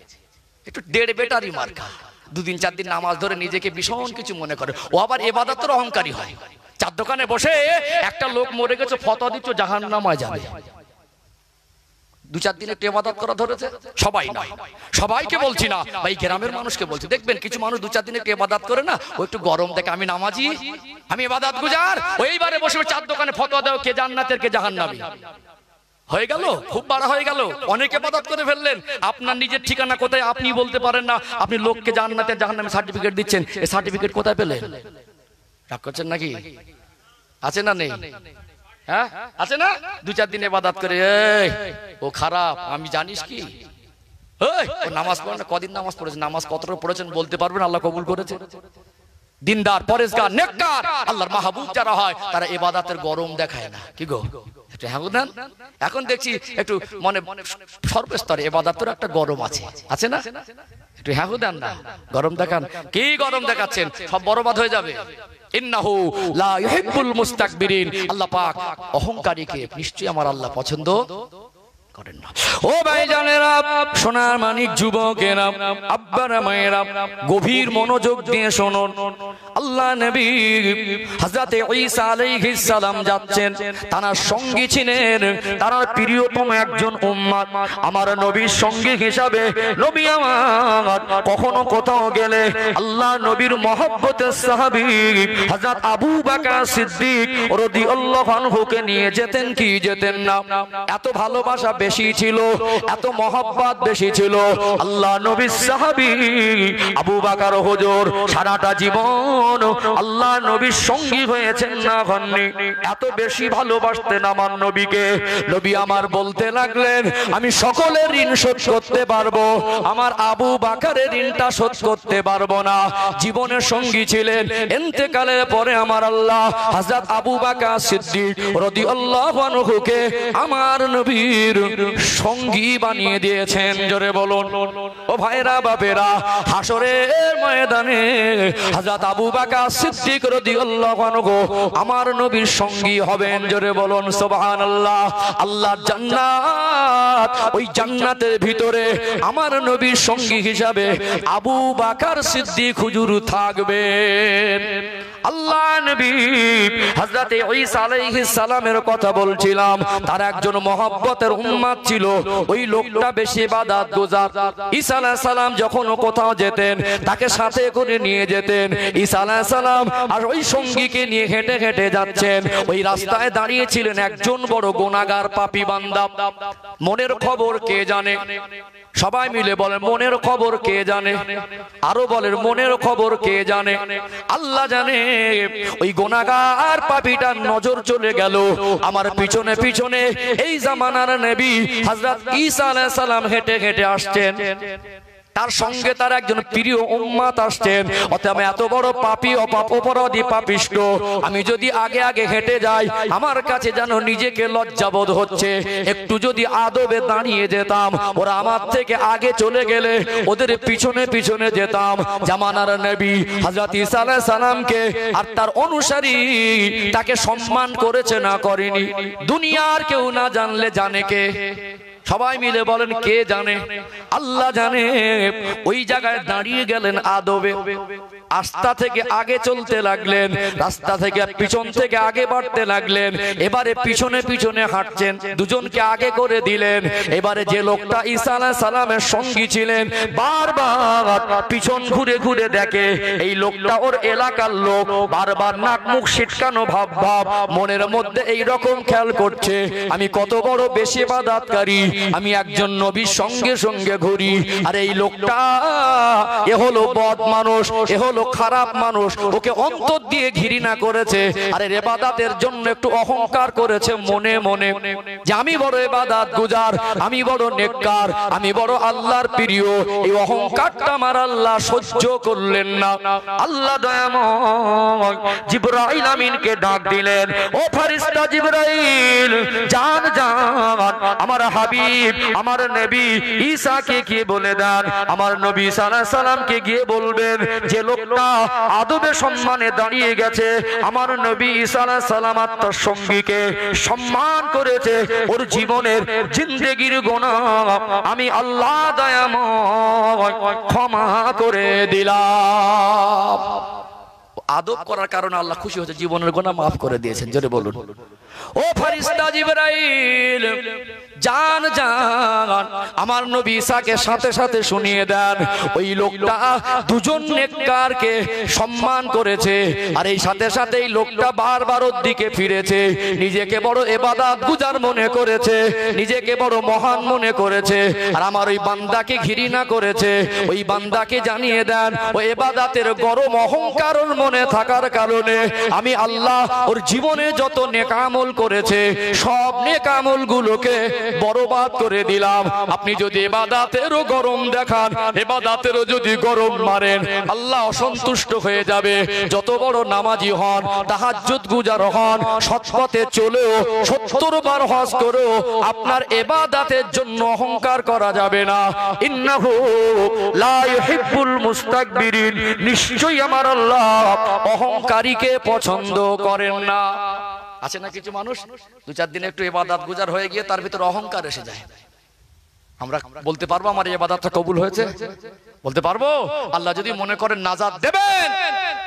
একটু দেড় বেটারি মার্কা, 2 দিন 4 দিন নামাজ ধরে নিজেকে ভীষণ কিছু মনে করে, ও আবার ইবাদতের অহংকারী হয়। চার দোকানে বসে একটা লোক মরে গেছে, ফতোয়া দিচ্ছ জাহান্নামে যাবে। 2-4 দিন একটু ইবাদত করা ধরেছে, সবাই নয়, সবাইকে বলছি না ভাই, গ্রামের মানুষকে বলছি। দেখবেন কিছু মানুষ 2-4 দিন একটু ইবাদত করে না, ও একটু গরম দেখে আমি নামাজি, আমি ইবাদত গুজার, ওইবারে বসে চার দোকানে ফতোয়া দাও কে জান্নাতের কে জাহান্নামী। হয়ে গেল, খুব বাড়া হয়ে গেল, অনেকে ইবাদত করে ফেললেন। আপনার নিজের ঠিকানা কোথায় আপনি বলতে পারেন না, আপনি লোককে জান্নাতের জাহান্নামী সার্টিফিকেট দিচ্ছেন। এই সার্টিফিকেট কোথায় পেলেন? রাগ করছেন নাকি? আছে না নেই? হ্যাঁ আছে না? 2-4 দিন ইবাদত করে এই ও খারাপ, আমি জানিস কি, এই ও নামাজ পড়ে না, কদিন নামাজ পড়েছে, নামাজ কতটা পড়েছেন বলতে পারবেন? আল্লাহ কবুল করেছে। দিনদার, পরেশগার, নেককার, আল্লাহর মাহবুব যারা হয় তারা ইবাদতের গরম দেখায় না। কি গো, একটু হ্যাঁ দেন। এখন দেখছি একটু মনে সর্বস্তরে ইবাদতের একটা গরম আছে, আছে না? একটু হ্যাঁ দেন না, গরম দেখান। কি গরম দেখাচ্ছেন? সব বরবাদ হয়ে যাবে। ইন্নাহু লা ইউহিব্বুল মুস্তাকবিরিন, আল্লাহ পাক অহংকারীকে নিশ্চয়ই আমার আল্লাহ পছন্দ করেন না। ও ভাইজানেরা, সোনার মানিক যুবকেরা, আব্বারা মায়েরা, গভীর মনোযোগ দিয়ে শুনুন। আল্লাহ নবী হযরত ঈসা আলাইহিস সালাম যাচ্ছেন, তার সঙ্গী ছিলেন তার প্রিয়তম একজন উম্মত। আমার নবীর সঙ্গী হিসাবে নবী আমার কখনো কোথাও গেলে আল্লাহ নবীর মহব্বতের সাহাবী হযরত আবু বকর সিদ্দিক রাদিয়াল্লাহু আনহুকে নিয়ে যেতেন কি যেতেন না? এত ভালোবাসা বেশি ছিল, এত মহব্বত বেশি ছিল। আল্লাহ নবীর সাহাবী আবু বকর হুজুর সারাটা জীবন আল্লাহ নবীর সঙ্গী হয়েছেন না হননি, এত বেশি ভালোবাসতেন আমার নবীকে। নবী আমার বলতে লাগলেন, আমি সকলের ঋণ শোধ করতে পারবো, আমার আবু বকরের ঋণটা শোধ করতে পারবো না। জীবনের সঙ্গী ছিলেন, ইন্তেকালের পরে আমার আল্লাহ হযরত আবু বকর সিদ্দিক রাদিয়াল্লাহু আনহুকে আমার নবীর সঙ্গী বানিয়ে দিয়েছেন। জোরে বলুন ও ভাইরা বাপেরা, হাসরের ময়দানে হযরত আবু বকর সিদ্দিক রাদিয়াল্লাহু আনহু আমার নবীর সঙ্গী হবেন। জোরে বলুন সুবহানাল্লাহ। আল্লাহর জান্নাত, ওই জান্নাতের ভিতরে আমার নবীর সঙ্গী হিসাবে আবু বকর সিদ্দিক হুজুর থাকবেন। আল্লাহ নবী হযরত ঈসা আলাইহিস সালামের কথা বলছিলাম, তার একজন মহব্বতের উম্মত ছিল, ওই লোকটা বেশি ইবাদত গুজার। ঈসা আলাইহিস সালাম যখন কোথাও যেতেন তাকে সাথে করে নিয়ে যেতেন। ঈসা আলাইহিস সালাম আর ওই সঙ্গীকে নিয়ে হেঁটে হেঁটে যাচ্ছেন, ওই রাস্তায় দাঁড়িয়ে ছিলেন একজন বড় গুনাহগার পাপী বান্দা। মনের খবর কে জানে? সবাই মিলে বলেন মনের খবর কে জানে? আরো বলেন মনের খবর কে জানে? আল্লাহ জানে। ওই গুনাহগার পাপীটার নজর চলে গেল আমার পিছনে পিছনে এই জামানার নবী হযরত ঈসা আলাইহিস সালাম হেঁটে হেঁটে আসছেন, তার সঙ্গে তার একজন প্রিয় উম্মত আসছেন। অতএব এত বড় পাপী, অপরাধী, পাপিষ্ঠ, আমি যদি আগে আগে হেঁটে যাই আমার কাছে যেন নিজেকে লজ্জাবোধ হচ্ছে। একটু যদি আদবে দাঁড়িয়ে যেতাম, ওরা আমার থেকে আগে চলে গেলে ওদের পিছনে পিছনে যেতাম। জামানার নবী হযরত ঈসা আলাইহিস সালামকে আর তার অনুসারী তাকে সম্মান করেছে না করেনি? দুনিয়ার কেউ না জানলে জানে কে? সবাই মিলে বলেন কে জানে? আল্লাহ জানে। ওই জায়গায় দাঁড়িয়ে গেলেন আদবে, রাস্তা থেকে আগে চলতে লাগলেন, রাস্তা থেকে পিছন থেকে আগে বাড়তে লাগলেন। এবারে পিছনে পিছনে হাঁটছেন, দুজনকে আগে করে দিলেন। এবারে যে লোকটা ঈসা আলাইহিস সালামের সঙ্গী ছিলেন বারবার পিছন ঘুরে ঘুরে দেখে এই লোকটা ওর এলাকার লোক, বারবার নাক মুখ সিটকানো ভাব ভাব, মনের মধ্যে এই রকম খেয়াল করছে আমি কত বড় বেশি ইবাদতকারী, আমি একজন নবীর সঙ্গে সঙ্গে ঘুরি। আর এই লোকটা এ হলো বদ মানুষ, এ হলো খারাপ মানুষ, ওকে অন্তর দিয়ে ঘৃণা করেছে। আরে ইবাদতের জন্য একটু অহংকার করেছে মনে মনে যে আমি বড় ইবাদত গুজার, আমি বড় নেককার, আমি বড় আল্লাহর প্রিয়। এই অহংকারটা আমার আল্লাহ সহ্য করলেন না। আল্লাহ দয়াময় জিবরাইল আমিনকে ডাক দিলেন, ও ফেরেশতা জিবরাইল, জান জান আমার হাবিব আমার নবী ঈসাকে গিয়ে বলে দেন, আমার নবী ঈসা আলাইহিস সালামকে গিয়ে বলবেন যে লোকটা আদবে সম্মানে দাঁড়িয়ে গেছে, আমার নবী ঈসা আলাইহিস সালাম তার সঙ্গীকে সম্মান করেছে, ওর জীবনের জিন্দেগির গুনাহ আমি আল্লাহ দয়াময় ক্ষমা করে দিলাম। আদব করার কারণে আল্লাহ খুশি হয়েছে, জীবনের গুনাহ মাফ করে দিয়েছেন। জোরে বলুন, ও ফেরেশতা জিবরাইল, জান জান আমার নবী ঈসাকে সাথে সাথে শুনিয়ে দেন, ওই লোকটা দুজন নেককারকে সম্মান করেছে, আর এই সাথে সাথে এই লোকটা বারবার ওর দিকে ফিরেছে, নিজেকে বড় ইবাদত গুজার মনে করেছে, নিজেকে বড় মহান মনে করেছে, আর আমার ওই বান্দাকে ঘৃণা করেছে। ওই বান্দাকে জানিয়ে দেন, ওই ইবাদতের গরম অহংকার ওর মনে থাকার কারণে আমি আল্লাহ ওর জীবনে যত নেক আমল করেছে সব নেক আমল গুলোকে বরবাদ করে দিলাম। আপনি যদি ইবাদতেরও গরম দেখান, ইবাদতেরও যদি গরম মারেন, আল্লাহ অসন্তুষ্ট হয়ে যাবে। যত বড় নামাজি হন, তাহাজ্জুদ গুজার হন, সৎ পথে চলেও 70 বার হজ করেও আপনার ইবাদতের জন্য অহংকার করা যাবে না। ইন্নাহু লা ইউহিব্বুল মুস্তাকবিরিন, নিশ্চয়ই আমার আল্লাহ অহংকারীকে পছন্দ করেন না। আছে না কিছু মানুষ 2-4 দিন একটু ইবাদত গুজার হয়ে গিয়ে তার ভিতরে অহংকার এসে যায়। আমরা বলতে পারবো আমার ইবাদতটা কবুল হয়েছে? বলতে পারবো? আল্লাহ যদি মনে করেন নাজাত দেবেন,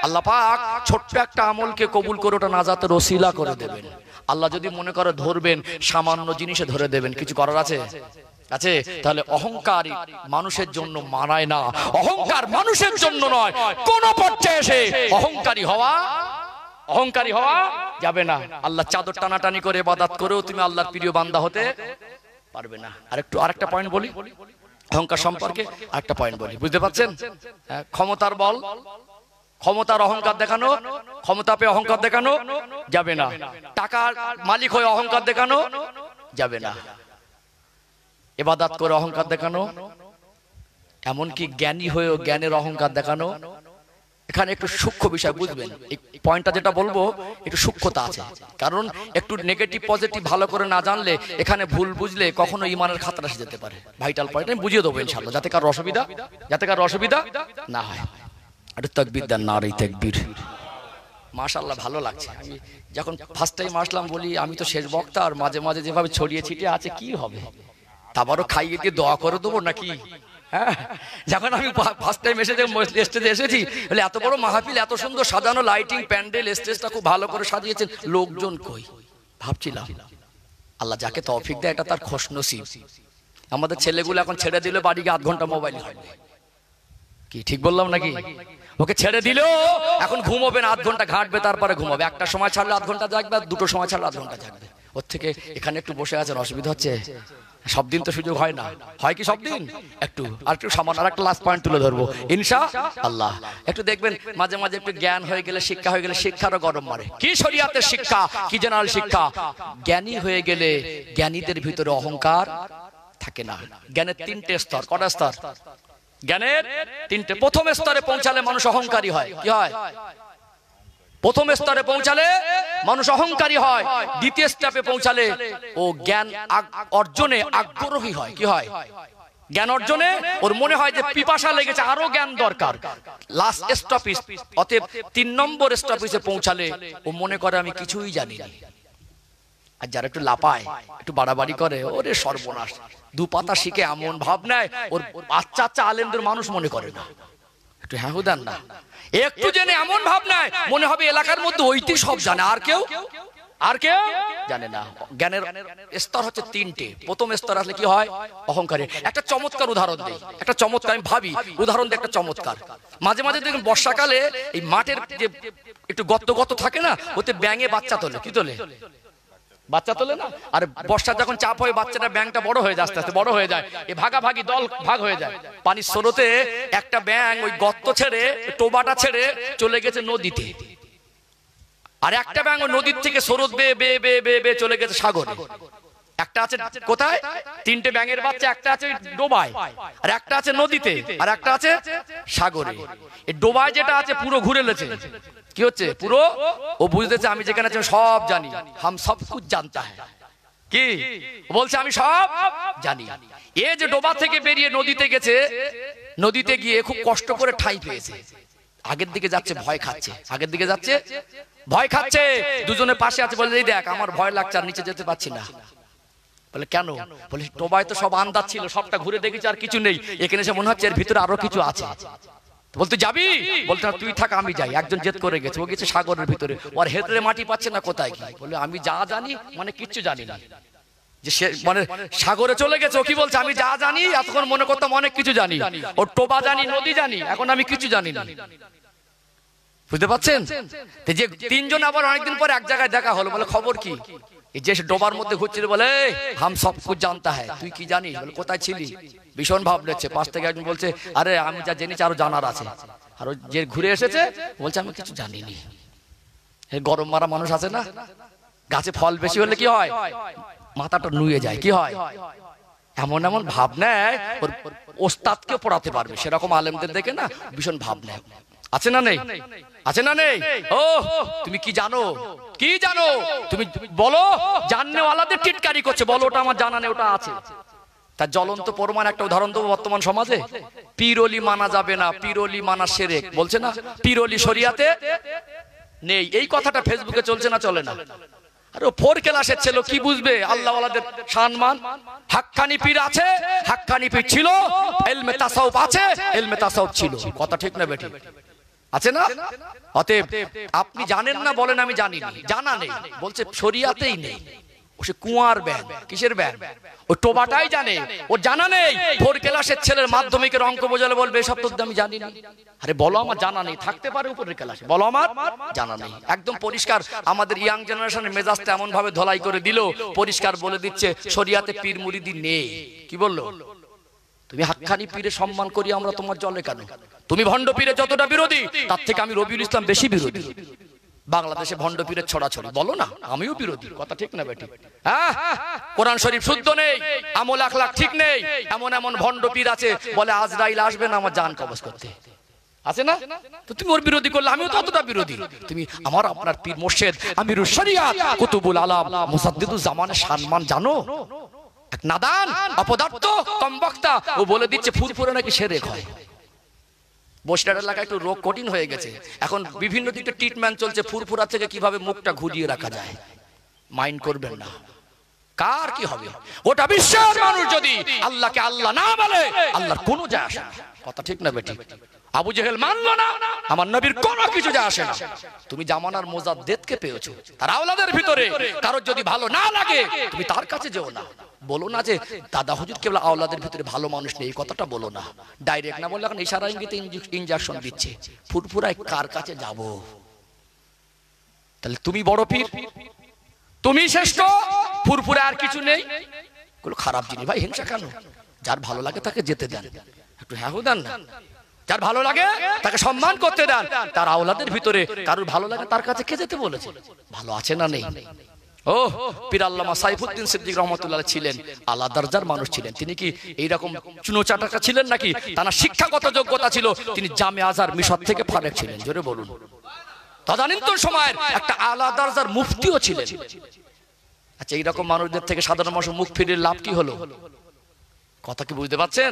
আল্লাহ পাক ছোট্ট একটা আমলকে কবুল করে ওটা নাজাতের ওসিলা করে দেবেন। আল্লাহ যদি মনে করে ধরবেন, সামান্য জিনিসে ধরে দেবেন। কিছু করার আছে? আছে? তাহলে অহংকার মানুষের জন্য মানায় না, অহংকার মানুষের জন্য নয়। কোন পর্যায়ে এসে অহংকারী হওয়া যাবে না। আল্লাহ চাদর টানাটানি করে ইবাদত করেও তুমি আল্লাহর প্রিয় বান্দা হতে পারবে না। আরেকটা পয়েন্ট বলি অহংকার সম্পর্কে, আরেকটা পয়েন্ট বলি, বুঝতে পারছেন? ক্ষমতার বল, ক্ষমতার অহংকার দেখানো, ক্ষমতা পেয়ে অহংকার দেখানো যাবে না। টাকার মালিক হয়ে অহংকার দেখানো যাবে না। ইবাদত করে অহংকার দেখানো, এমনকি জ্ঞানী হয়েও জ্ঞানের অহংকার দেখানো। এখানে একটু সূক্ষ্ম বিষয় বুঝবেন, এই পয়েন্টটা যেটা বলবো একটু সূক্ষ্মতা আছে, কারণ একটু নেগেটিভ পজিটিভ ভালো করে না জানলে এখানে ভুল বুঝলে কখনো ইমানের খাতরা এসে যেতে পারে। ভাইটাল পয়েন্ট আমি বুঝিয়ে দেবো ইনশাআল্লাহ, যাতে কারো অসুবিধা না হয়। একটু তাকবীর দেন, নারে তাকবীর। মাশাআল্লাহ, ভালো লাগছে। আমি যখন ফার্স্ট টাইম আসলাম বলি আমি তো শেষ বক্তা, আর মাঝে মাঝে যেভাবে ছড়িয়ে ছিটিয়ে আছে কি হবে, তারপরও খাইয়ে দিয়ে দোয়া করে দেবো নাকি? হ্যাঁ, যখন আমি ফার্স্ট টাইম স্টেজে এসেছি, বলে এত বড় মাহফিল, এত সুন্দর সাজানো, লাইটিং, প্যান্ডেল, স্টেজটা খুব ভালো করে সাজিয়েছেন, লোকজন কই ভাবছিলাম। আল্লাহ যাকে তৌফিক দেয় এটা তার খুশনসিব। আমাদের ছেলেগুলো এখন ছেড়ে দিলে বাড়ি গিয়ে 8 ঘন্টা মোবাইল ঘাটবে। কি ঠিক বললাম নাকি? ওকে ছেড়ে দিলেও এখন ঘুমোবে না, 8 ঘন্টা ঘাটবে, তারপরে ঘুমাবে। একটা সময় ছাড়লে 8 ঘন্টা জাগবে, আর 2টো সময় ছাড়লে 8 ঘন্টা জাগবে। ওর থেকে এখানে একটু বসে আছেন, অসুবিধা হচ্ছে? সব দিন তো সুযোগ হয় না, হয় কি সব দিন? একটু সামান্য আর একটা লাস্ট পয়েন্ট তুলে ধরবো ইনশাআল্লাহ। একটু দেখবেন মাঝে মাঝে একটু জ্ঞান হয়ে গেলে, শিক্ষা হয়ে গেলে শিক্ষারও গরম মারে। কি শরীয়তের শিক্ষা, কি জেনারেল শিক্ষা। জ্ঞানী হয়ে গেলে জ্ঞানীদের ভিতরে অহংকার থাকে না। জ্ঞানের 3টে স্তর। কটা স্তর? জ্ঞানের 3টে। প্রথম স্তরে পৌঁছালে মানুষ অহংকারী হয়। কি হয়? প্রথম স্তরে পৌঁছালে মানুষ অহংকারী হয়। দ্বিতীয় স্টেপে পৌঁছালে ও জ্ঞান অর্জনে আগ্রহী হয়। কি হয়? জ্ঞান অর্জনে ওর মনে হয় যে পিপাসা লেগেছে, আরো জ্ঞান দরকার। লাস্ট স্টপেজ, অতএব 3 নম্বর স্টপেজে পৌঁছালে ও মনে করে আমি কিছুই জানি না। আর যারা একটু লাপায়, একটু বাড়াবাড়ি করে, ওরে সর্বনাশ, 2 পাতা শিখে এমন ভাব নেয় ওর আচ্ছা আলেমদের মানুষ মনে করে না। একটু হ্যাঁ দেন না, একটু জেনে এমন ভাব নেয় মনে হবে এলাকার মধ্যে ওইটি সব জানে, আর কেউ জানে না। জ্ঞানের স্তর হচ্ছে 3টে। প্রথম স্তর আসলে কি হয়? অহংকারে। একটা চমৎকার উদাহরণ দেই, একটা চমৎকার আমি ভাবি উদাহরণ দিই, একটা চমৎকার। মাঝে মাঝে দেখুন বর্ষাকালে এই মাঠের যে একটু গর্ত থাকে না, ওতে ব্যাঙে বাচ্চা তোলে। কি তোলে? বাচ্চা তোলে না। আর বর্ষা যখন চাপ হয় বাচ্চাটা ব্যাংকটা বড় হয়ে যায়, আস্তে আস্তে বড় হয়ে যায়, এ ভাগাভাগি দল ভাগ হয়ে যায়। পানির স্রোতে একটা ব্যাঙ ওই গর্ত ছেড়ে টোবাটা ছেড়ে চলে গেছে নদীতে, আর একটা ব্যাঙ ওই নদীর থেকে স্রোত বেয়ে বেয়ে বেয়ে বেয়ে বেয়ে চলে গেছে সাগরে। একটা আছে কোথায়? তিনটে ব্যাঙের বাচ্চা, একটা আছে ডোবায়, আর একটা আছে নদীতে, আর একটা আছে সাগরে। এই ডোবায় যেটা আছে পুরো ঘুরে লেছে, কি হচ্ছে পুরো, ও বুঝতেছে আমি যেখানে আছি সব জানি, হাম সব কুছ জানতা হ্যায়, কি বলছে আমি সব জানি। এ যে ডোবা থেকে বেরিয়ে নদীতে গেছে, নদীতে গিয়ে খুব কষ্ট করে ঠাঁই পেয়েছে, আগের দিকে যাচ্ছে ভয় খাচ্ছে, আগের দিকে যাচ্ছে ভয় খাচ্ছে। দুজনে পাশে আছে, বলে এই দেখ আমার ভয় লাগছে আর নিচে যেতে পারছি না। বলে কেন? বলে ডোবায় তো সব আন্দাজ ছিল, সবটা ঘুরে দেখেছি আর কিছু নেই, এখানে এসে মনে হচ্ছে এর ভিতরে আরো কিছু আছে। বলতে যাবি? বলতে তুই থাক আমি যাই। একজন জেদ করে গেছে, ও গেছে সাগরের ভিতরে, ওর হেতরে মাটি পাচ্ছে না কোথায় কি। বলে আমি যা জানি মানে কিচ্ছু জানি না, যে সে মানে সাগরে চলে গেছে। ও কি বলছে? আমি যা জানি এতক্ষণ মনে করতাম অনেক কিছু জানি, ও টোবা জানি, নদী জানি, এখন আমি কিছু জানি না। বুঝতে পারছেন? যে তিনজন আবার অনেকদিন পর এক জায়গায় দেখা হলো, বলে খবর কি? এই যে ডোবার মধ্যে ঘুরছিল, বলে হাম সব কুছ জানতা হ্যায়, তুই কি জানিস? বলে কোথায় ছিলি? ভীষণ ভাব নিচ্ছে। পাশ থেকে একজন বলছে আরে আমি যা জেনেছি আরো জানার আছে। আর যে ঘুরে এসেছে বলছে আমি কিছু জানিনি। গরম মারা মানুষ আছে না, গাছে ফল বেশি হলে কি হয়? মাথাটা নুয়ে যায়, কি হয়? এমন এমন ভাব নেয় ওর ওস্তাদকে পড়াতে পারবে, সেরকম আলেমদের দেখে না ভীষণ ভাব নেয়। আছে না নেই? আছে না নেই? ও তুমি কি জানো? কি জানো? তুমি বলো। জাননেওয়ালাদের টিটকারি করছে, বলো ওটা আমার জানা নেই, ওটা আছে। তার জ্বলন্ত প্রমাণ একটা উদাহরণ দেবো। বর্তমান সমাজে পীরলি মানা যাবে না, পীরলি মানা শিরক বলছে না, পীরলি শরিয়াতে নেই। এই কথাটা ফেসবুকে চলছে না, চলে না? আরে ও 4 ক্লাসের ছেলে কি বুঝবে আল্লাহ ওয়ালাদের সম্মান? হাক্কানি পীর আছে, হাক্কানি পীর ছিল, ইলমে তাসাউফ আছে, ইলমে তাসাউফ ছিল। কথা ঠিক না বেঠিক? আছে না? অতএব আপনি জানেন না বলেন আমি জানি না, জানা নেই, বলছে শরিয়াতেই নেই। ও সে কুয়ার ব্যান, কিসের ব্যান? ও টোবাটাই জানে, ও জানা নেই। 4 ক্লাসের ছেলের মাধ্যমিকের অঙ্ক বোঝালে বলবে এসব তো আমি জানি না। আরে বলো আমার জানা নেই, থাকতে পারে উপরের ক্লাসে, বলো আমার জানা নেই। একদম পরিষ্কার আমাদের ইয়াং জেনারেশনের মেজাজটা এমন ভাবে ধলাই করে দিল, পরিষ্কার বলে দিচ্ছে শরিয়াতে পীর মুরিদি নেই। কি বললো? তুমি হাক্কানি পীরের সম্মান করি আমরা, তোমার জলে কেন? তুমি ভণ্ড পীরের যতটা বিরোধী, তার থেকে আমি রবিউল ইসলাম বেশি বিরোধী। বাংলাদেশে ভণ্ড পীরের ছড়াছড়ি, বলো না আমিও বিরোধী। কথা ঠিক না বেটি? হ্যাঁ, কোরআন শরীফ শুদ্ধ নেই, আমল আখলাক ঠিক নেই, এমন এমন ভণ্ড পীর আছে বলে আজরাইল আসবে না আমার জান কবজ করতে, আছে না? তো তুমি ওর বিরোধী করলে আমিও তো অতটা বিরোধী। তুমি আমার আপনার পীর মুর্শিদ আমিরুশ শরিয়াত কুতুবুল আলাম মুসাদ্দিদুজ জামানের সম্মান জানো? এক নাদান অপদার্থ কমবক্তা ও বলে দিচ্ছে ফুরফুরে নাকি শিরক হয়। বসিরহাট এলাকায় একটু রোগ কঠিন হয়ে গেছে, এখন বিভিন্ন দিকে ট্রিটমেন্ট চলছে ফুরফুরা থেকে কিভাবে মুখটা ঘুরিয়ে রাখা যায়। মাইন্ড করবেন না, কার কি হবে? গোটা বিশ্বের মানুষ যদি আল্লাহকে আল্লাহ না বলে আল্লাহর কোনো যায় আসে না। কথা ঠিক না বেটি? আবু জেহেল মানলো না, আমার নবীর কোনো কিছু যায় আসে না। তুমি জামানার মুজাদ্দিদকে পেয়েছো, তার আওলাদের ভিতরে কারোর যদি ভালো না লাগে তুমি তার কাছে যেও না। বলো না যে দাদা হুজুর কেবল আওলাদের ভিতরে ভালো মানুষ নেই, এই কথাটা বলো না। ডাইরেক্ট না বললে এখন ইশারা ইঙ্গিতে ইনজেকশন দিচ্ছে। ফুরফুরায় কার কাছে যাব? তাহলে তুমি বড় পীর, তুমি শ্রেষ্ঠ, ফুরফুরা আর কিছু নেই, এগুলো খারাপ জিনিস ভাই। হিংসা কেন? যার ভালো লাগে তাকে যেতে দেন, একটু হ্যাঁ দেন না। যার ভালো লাগে তাকে সম্মান করতে দেন। তার আওলাদের ভিতরে কারোর ভালো লাগে তার কাছে কে যেতে বলেছে? ভালো আছে না নেই? ও পীর আল্লামা সাইফুদ্দিন সিদ্দিক রহমাতুল্লাহ ছিলেন আলাদা দরজার মানুষ ছিলেন। তিনি কি এইরকম চুনোচাটাকা ছিলেন নাকি? তার শিক্ষাগত যোগ্যতা ছিল, তিনি জামে আজহার মিশর থেকে ফারেক ছিলেন। জোরে বলুন। তদানীন্তন সময়ের একটা আলাদা দরজার মুফতিও ছিলেন। আচ্ছা, এইরকম মানুষদের থেকে সাধারণ মানুষ মুখ ফিরিয়ে লাভ কি হলো? কথা কি বুঝতে পাচ্ছেন?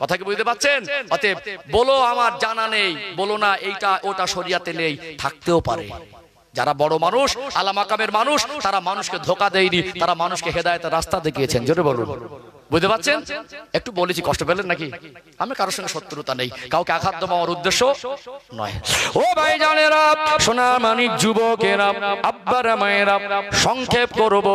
কথা কি বুঝতে পাচ্ছেন? অতএব বলো আমার জানা নেই, বলো না এইটা ওটা শরিয়াতে নেই, থাকতেও পারে। যারা বড় মানুষ, আলা মাকামের মানুষ, তারা মানুষকে ধোঁকা দেয়নি, তারা মানুষকে হেদায়েতের রাস্তা দেখিয়েছেন। জোরে বলুন। বুঝতে পারছেন? একটু বলেছি, কষ্ট পেলেন নাকি? আমি কারোর সঙ্গে শত্রুতা নেই, কাউকে আঘাত দেওয়া আমার উদ্দেশ্য নয়। ও ভাই জানেরা, সোনা মানিক যুবকেরা, আব্বারা মায়েরা, সংক্ষেপ করব,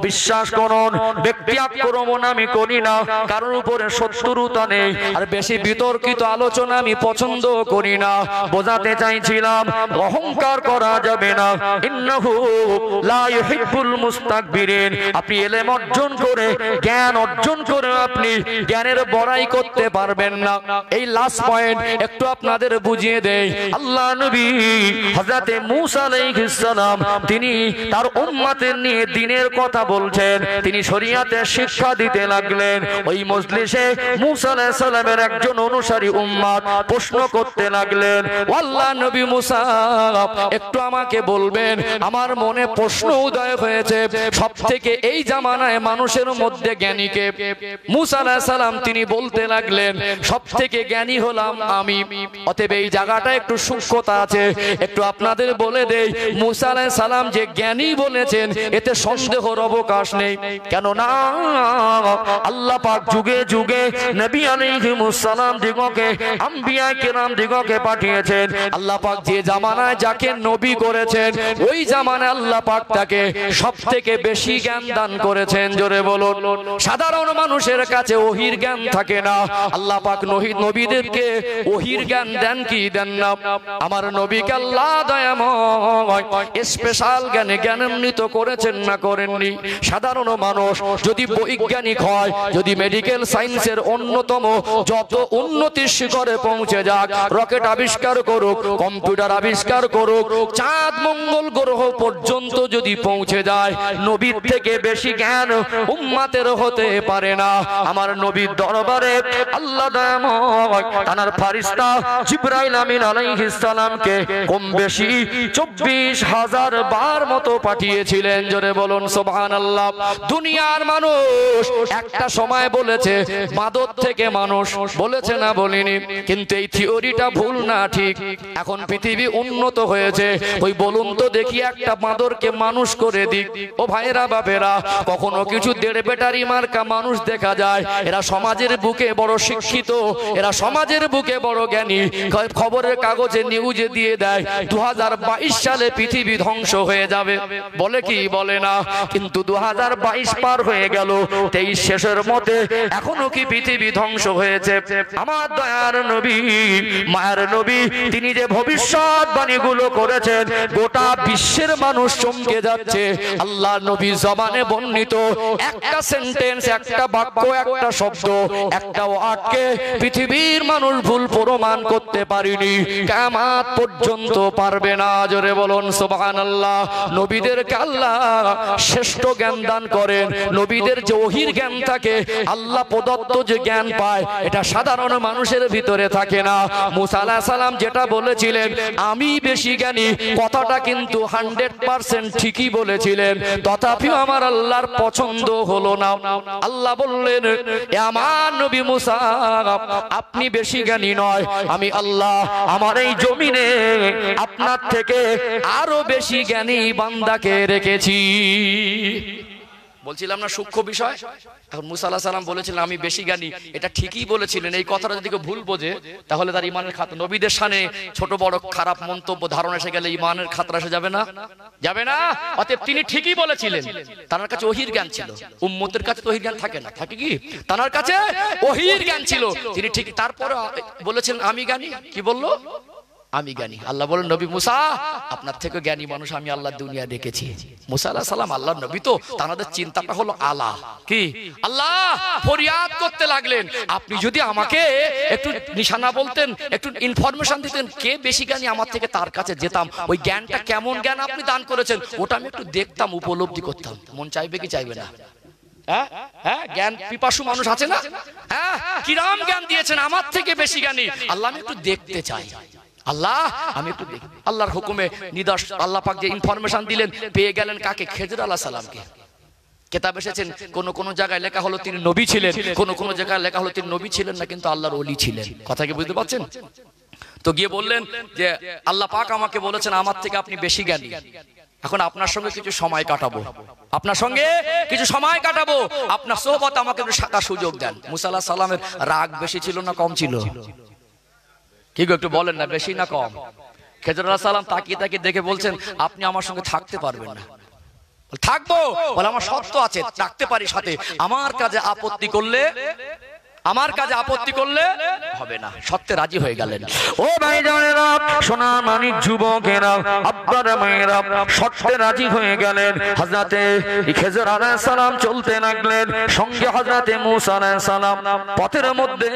বিশ্বাস করুন ব্যক্তি আক্রমণ আমি করি না, কারোর উপরে শত্রুতা নেই, আর বেশি বিতর্কিত আলোচনা আমি পছন্দ করি না। বোঝাতে চাইছিলাম অহংকার করা যাবে না, ইন্নাহু লা ইউহিব্বুল মুস্তাকবিরিন। আপনি ইলম অর্জন করে, জ্ঞান অর্জন করে আপনি জ্ঞানের বড়াই করতে পারবেন না। এই লাস্ট পয়েন্ট একটু আপনাদের বুঝিয়ে দেই। আল্লাহ নবী হযরতে মূসা আলাইহিস সালাম তিনি তার উম্মতের নিয়ে দ্বীনের কথা বলছেন, তিনি শরীয়তের শিক্ষা দিতে লাগলেন। ওই মজলিসে মূসা আলাইহিস সালামের একজন অনুসারী উম্মত প্রশ্ন করতে লাগলেন, আল্লাহ নবী মূসা একটু আমাকে বলবেন, আমার মনে প্রশ্ন উদয় হয়েছে, সবথেকে এই জামানায় মানুষের মধ্যে জ্ঞানী কে? মূসা আলাইহিস সালাম তিনি বলতে লাগলেন, সবথেকে জ্ঞানী হলাম আমি। অতএব এই জায়গাটা একটু সূক্ষ্মতা আছে, একটু আপনাদের বলে দেই। মূসা আলাইহিস সালাম যে জ্ঞানী বলেছেন এতে সন্দেহর অবকাশ নেই, কেননা আল্লাহ পাক যুগে যুগে নবী আলাইহিস সালাম দিগকে, আম্বিয়া কিরাম দিগকে পাঠিয়েছেন। আল্লাহ পাক যে জামানায় যাকে নবী করেছেন ওই জামানায় আল্লাহ পাক তাকে সবথেকে বেশি জ্ঞান দান করেছেন। জোরে বলুন। সাধারণ মানুষের কাছে ওহির জ্ঞান থাকে না, আল্লাহ পাক নবীদেরকে ওহির জ্ঞান দেন কি দেন না? আমার নবীকে আল্লাহ দয়াময় স্পেশাল জ্ঞানে জ্ঞানান্বিত করেছেন না করেননি? সাধারণ মানুষ যদি বৈজ্ঞানিক হয়, যদি মেডিকেল সায়েন্সের অন্যতম যত উন্নতির শিখরে পৌঁছে যাক, রকেট আবিষ্কার করুক, কম্পিউটার আবিষ্কার করুক, চাঁদ মঙ্গল গ্রহ পর্যন্ত যদি পৌঁছে যায়, নবীর থেকে বেশি জ্ঞান উম্মতের হতে পারে না। আমার নবীর দরবারে আল্লাহ দয়াময় তার ফেরেশতা জিবরাইল আমিন আলাইহিস সালামকে কম বেশি 24,000 বার মতো পাঠিয়েছিলেন। জোরে বলুন সুবহানাল্লাহ। দুনিয়ার মানুষ একটা সময় বলেছে মাদক থেকে মানুষ, বলেছে না বলিনি? কিন্তু এই থিওরিটা ভুল না ঠিক। এখন পৃথিবী উন্নত হয়েছে, ওই বলুন তো দেখি একটা বাঁদরকে মানুষ করে দিক। ও ভাইরা বাপেরা, কখনো কিছু দেড় বেটারি মার্কা মানুষ দেখা যায়, এরা সমাজের বুকে বড় শিক্ষিত, এরা সমাজের বুকে বড় জ্ঞানী। খবরের কাগজে নিউজে দিয়ে দেয় 2022 সালে পৃথিবী ধ্বংস হয়ে যাবে, বলে কি বলে না? কিন্তু 2022 পার হয়ে গেল, 23 শেষের মতে এখনো কি পৃথিবী ধ্বংস হয়েছে? আমার দয়ার নবী, মায়ের নবী, তিনি যে ভবিষ্যৎবাণীগুলো করেছেন গোটা বিশ্বের মানুষ চমকে যাচ্ছে। আল্লাহ নবী জবানে বর্ণিত একটা সেন্টেন্স, একটা বাক্য, একটা শব্দ, একটা ওয়ার্ডকে পৃথিবীর মানুষ ভুল প্রমাণ করতে পারেনি, কিয়ামত পর্যন্ত পারবে না। জোরে বলুন সুবহানাল্লাহ। নবীদেরকে আল্লাহ শ্রেষ্ঠ জ্ঞান দান করেন। নবীদের যে ওহির জ্ঞান থাকে, আল্লাহ প্রদত্ত যে জ্ঞান পায়, এটা সাধারণ মানুষের ভিতরে থাকে না। মূসা আলাইহিস সালাম যেটা বলেছিলেন আমি বেশি জ্ঞানী, কথাটা কিন্তু 100% ঠিকই বলেছিলেন, তথাপিও আমার আল্লাহর পছন্দ হলো না। আল্লাহ বললেন, আমার নবী মূসা আপনি বেশি জ্ঞানী নয়, আমি আল্লাহ আমার এই জমিনে আপনার থেকে আরো বেশি জ্ঞানী বান্দাকে রেখেছি। বলছিলাম না সূক্ষ্ম বিষয়। এখন মূসা আলাইহিস সালাম বলেছিলেন আমি বেশি জ্ঞানী, এটা ঠিকই বলেছিলেন। এই কথাটা যদি কেউ ভুল বোঝে তাহলে তার ইমানের খাতরা, নবীদের শানে ছোট বড় খারাপ মন্তব্য ধারণা এসে গেলে ইমানের খাতরা এসে যাবে না? যাবে না? অতএব তিনি ঠিকই বলেছিলেন, তার কাছে ওহির জ্ঞান ছিল। উম্মতের কাছে তো ওহির জ্ঞান থাকে না, থাকে কি? তার কাছে ওহির জ্ঞান ছিল, তিনি ঠিক তারপরে বলেছিলেন আমি জ্ঞানী। কি বললো? আমি জ্ঞানী। আল্লাহ বলেন নবী মূসা আপনার থেকে জ্ঞানী মানুষ আমি আল্লাহ দুনিয়া দেখেছি। মূসা আলাইহিস সালাম আল্লাহর নবী, তো তাদের চিন্তাটা হলো আলা কি আল্লাহ ফরিয়াদ করতে লাগলেন, আপনি যদি আমাকে একটু নিশানা বলতেন, একটু ইনফরমেশন দিতেন কে বেশি জ্ঞানী, আমার থেকে তার কাছে যেতাম, ওই জ্ঞানটা কেমন জ্ঞান আপনি দান করেছেন ওটা আমি একটু দেখতাম, উপলব্ধি করতাম। মন চাইবে কি চাইবে না? হ্যাঁ, জ্ঞান পিপাসু মানুষ আছে না? হ্যাঁ, কিরাম জ্ঞান দিয়েছেন, আমার থেকে বেশি জ্ঞানী, আল্লাহ আমি একটু দেখতে চাই। আল্লাহ আমি একটু দেখি। আল্লাহর হুকুমে নিদর্শন আল্লাহ পাক যে ইনফরমেশন দিলেন, পেয়ে গেলেন কাকে? খেজর আলাইহিস সালামকে। কিতাব এসেছেন কোন কোন জায়গায় লেখা হলো তিনি নবী ছিলেন, কোন কোন জায়গায় লেখা হলো তিনি নবী ছিলেন না, কিন্তু আল্লাহর ওলি ছিলেন। কথা কি বুঝতে পারছেন? তো গিয়ে বললেন যে আল্লাহ পাক আমাকে বলেছেন আমার থেকে আপনি বেশি জ্ঞানী। এখন আপনার সঙ্গে কিছু সময় কাটাবো, আপনার সঙ্গে কিছু সময় কাটাবো, আপনার সোহবত আমাকে একটু শাখার সুযোগ দেন। মুসা আলাইহিস সালামের রাগ বেশি ছিল না কম ছিল? কি গো একটু বলেন না, বেশি না কম? খেজর আলাইহিস সালাম তাকিয়ে তাকিয়ে দেখে বলছেন আপনি আমার সঙ্গে থাকতে পারবেন না। থাকবো বলে আমার শর্ত আছে, থাকতে পারি সাথে, আমার কাজে আপত্তি করলে, আমার কাজে আপত্তি করলে হবে না। সত্যে রাজি হয়ে গেলেন। ও ভাইজানেরা, সোনা মানিক যুবকেরা, আব্বার মায়েরা, সত্যে রাজি হয়ে গেলেন। হযরতে খেজর আলাইহিস সালাম চলতে লাগলেন, সঙ্গে হযরতে মূসা আলাইহিস সালাম। পথের মধ্যে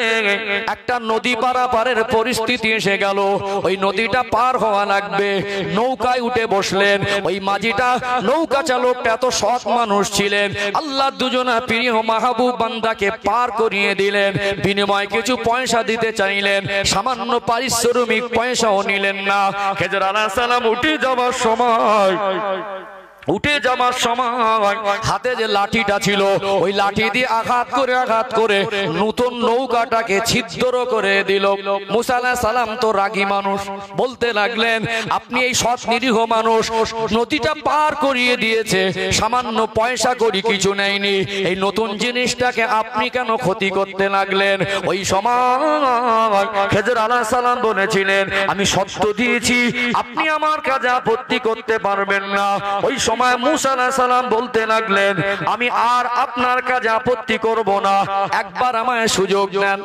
একটা নদী পারাপারের পরিস্থিতি এসে গেল। ওই নদীটা পার হওয়া লাগবে, নৌকায় উঠে বসলেন। ওই মাঝিটা, নৌকা চালকটা এত সৎ মানুষ ছিলেন, আল্লাহ দুজনা প্রিয় মাহবুব বান্দাকে পার করিয়ে দিলেন। বিনিময় কিছু পয়সা দিতে চাইলেন, সামান্য পারিশ্রমিক পয়সাও নিলেন না। খেজর আলাইহিস সালাম উঠে যাওয়ার সময় হাতে যে লাঠিটা ছিল, ওই লাঠি দিয়ে আঘাত করে নতুন নৌকাটাকে ছিদ্র করে দিল। মুসা আলাইহিস সালাম তো রাগী মানুষ, বলতে লাগলেন আপনি এই সৎ নিরীহ মানুষ, নদীটা পার করিয়ে দিয়েছে, সামান্য পয়সা করি কিছু নেয়নি, এই নতুন জিনিসটাকে আপনি কেন ক্ষতি করতে লাগলেন? ওই সময় খেজর আলাইহিস সালাম বলেছিলেন আমি সত্য দিয়েছি, আপনি আমার কাজে আপত্তি করতে পারবেন না। ওই সময় মূসা আলাইহিস সালাম বলতে লাগলেন আমি আর আপনার কাজে আপত্তি করব না, একবার আমায় সুযোগ দেন।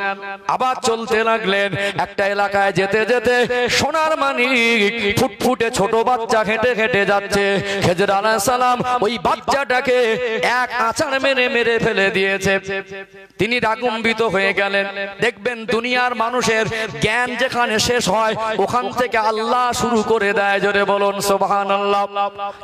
আবার চলতে লাগলেন। একটা এলাকায় যেতে যেতে সোনার মানিক ফুটফুটে ছোট বাচ্চা হেঁটে হেঁটে যাচ্ছে। খেজর আলাইহিস সালাম ওই বাচ্চাটাকে এক আছাড় মেরে ফেলে দিয়েছে। তিনি রাগান্বিত হয়ে গেলেন। দেখবেন দুনিয়ার মানুষের জ্ঞান যেখানে শেষ হয়, ওখান থেকে আল্লাহ শুরু করে দেয়। জোরে বলুন সুবহানাল্লাহ।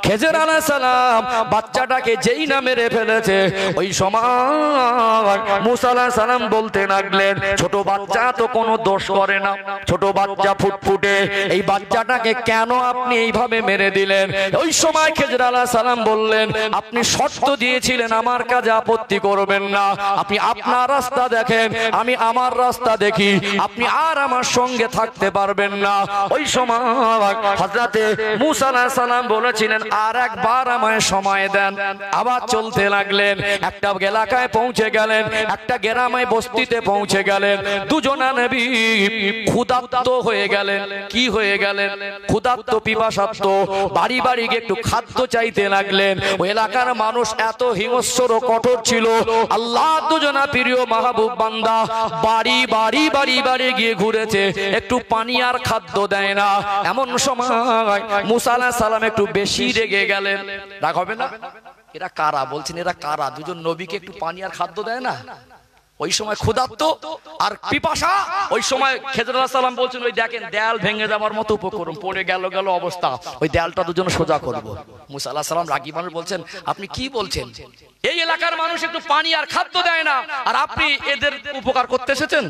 খেজর আলাইহিস সালাম বাচ্চাটাকে যেই না মেরে ফেলেছে, ওই সময় মূসা আলাইহিস সালাম বলতে লাগলেন ছোট বাচ্চা তো কোনো দোষ করে না, ছোট বাচ্চা ফুটফুটে, এই বাচ্চাটাকে কেন আপনি এইভাবে মেরে দিলেন? ওই সময় খেজর আলাইহিস সালাম বললেন আপনি শর্ত দিয়েছিলেন আমার কাজে আপত্তি করবেন না, আপনি আপনার রাস্তা দেখেন, আমি আমার রাস্তা দেখি, আপনি আর আমার সঙ্গে থাকতে পারবেন না। ওই সময় হযরতে মূসা আলাইহিস সালাম বলেছিলেন আর একবার আমায় সময় দেন। আবার চলতে লাগলেন। একটা এলাকায় পৌঁছে গেলেন, একটা গ্রামে বস্তিতে পৌঁছে গেলেন। দুজনা নবী ক্ষুধার্ত হয়ে গেলেন। কি হয়ে গেলেন? ক্ষুধার্ত, পিপাসার্ত, বাড়ি বাড়ি গিয়ে একটু খাদ্য চাইতে লাগলেন। ওই এলাকার মানুষ এত হিংস্র ও কঠোর ছিল, আল্লাহ দুজনা প্রিয় মাহবুব বান্দা বাড়ি বাড়ি বাড়ি বাড়ি গিয়ে ঘুরেছে, একটু পানি আর খাদ্য দেয় না। এমন সময় মূসা আলাইহিস সালাম একটু বেশি রেগে গেলেন। রাগ হবে না? এরা কারা বলছেন, এরা কারা? দুজন নবীকে একটু পানি আর খাদ্য দেয় না? ওই সময় ক্ষুধার্ত আর পিপাসা। ওই সময় খেজর আলাইহিস সালাম বলছেন ওই দেখেন দেয়াল ভেঙে যাওয়ার মতো উপকরণ পড়ে গেল অবস্থা, ওই দেয়ালটা দুজন সোজা করব। মূসা আলাইহিস সালাম রাগী মানুষ বলছেন আপনি কি বলছেন? এই এলাকার মানুষ একটু পানি আর খাদ্য দেয় না, আর আপনি এদের উপকার করতে এসেছেন?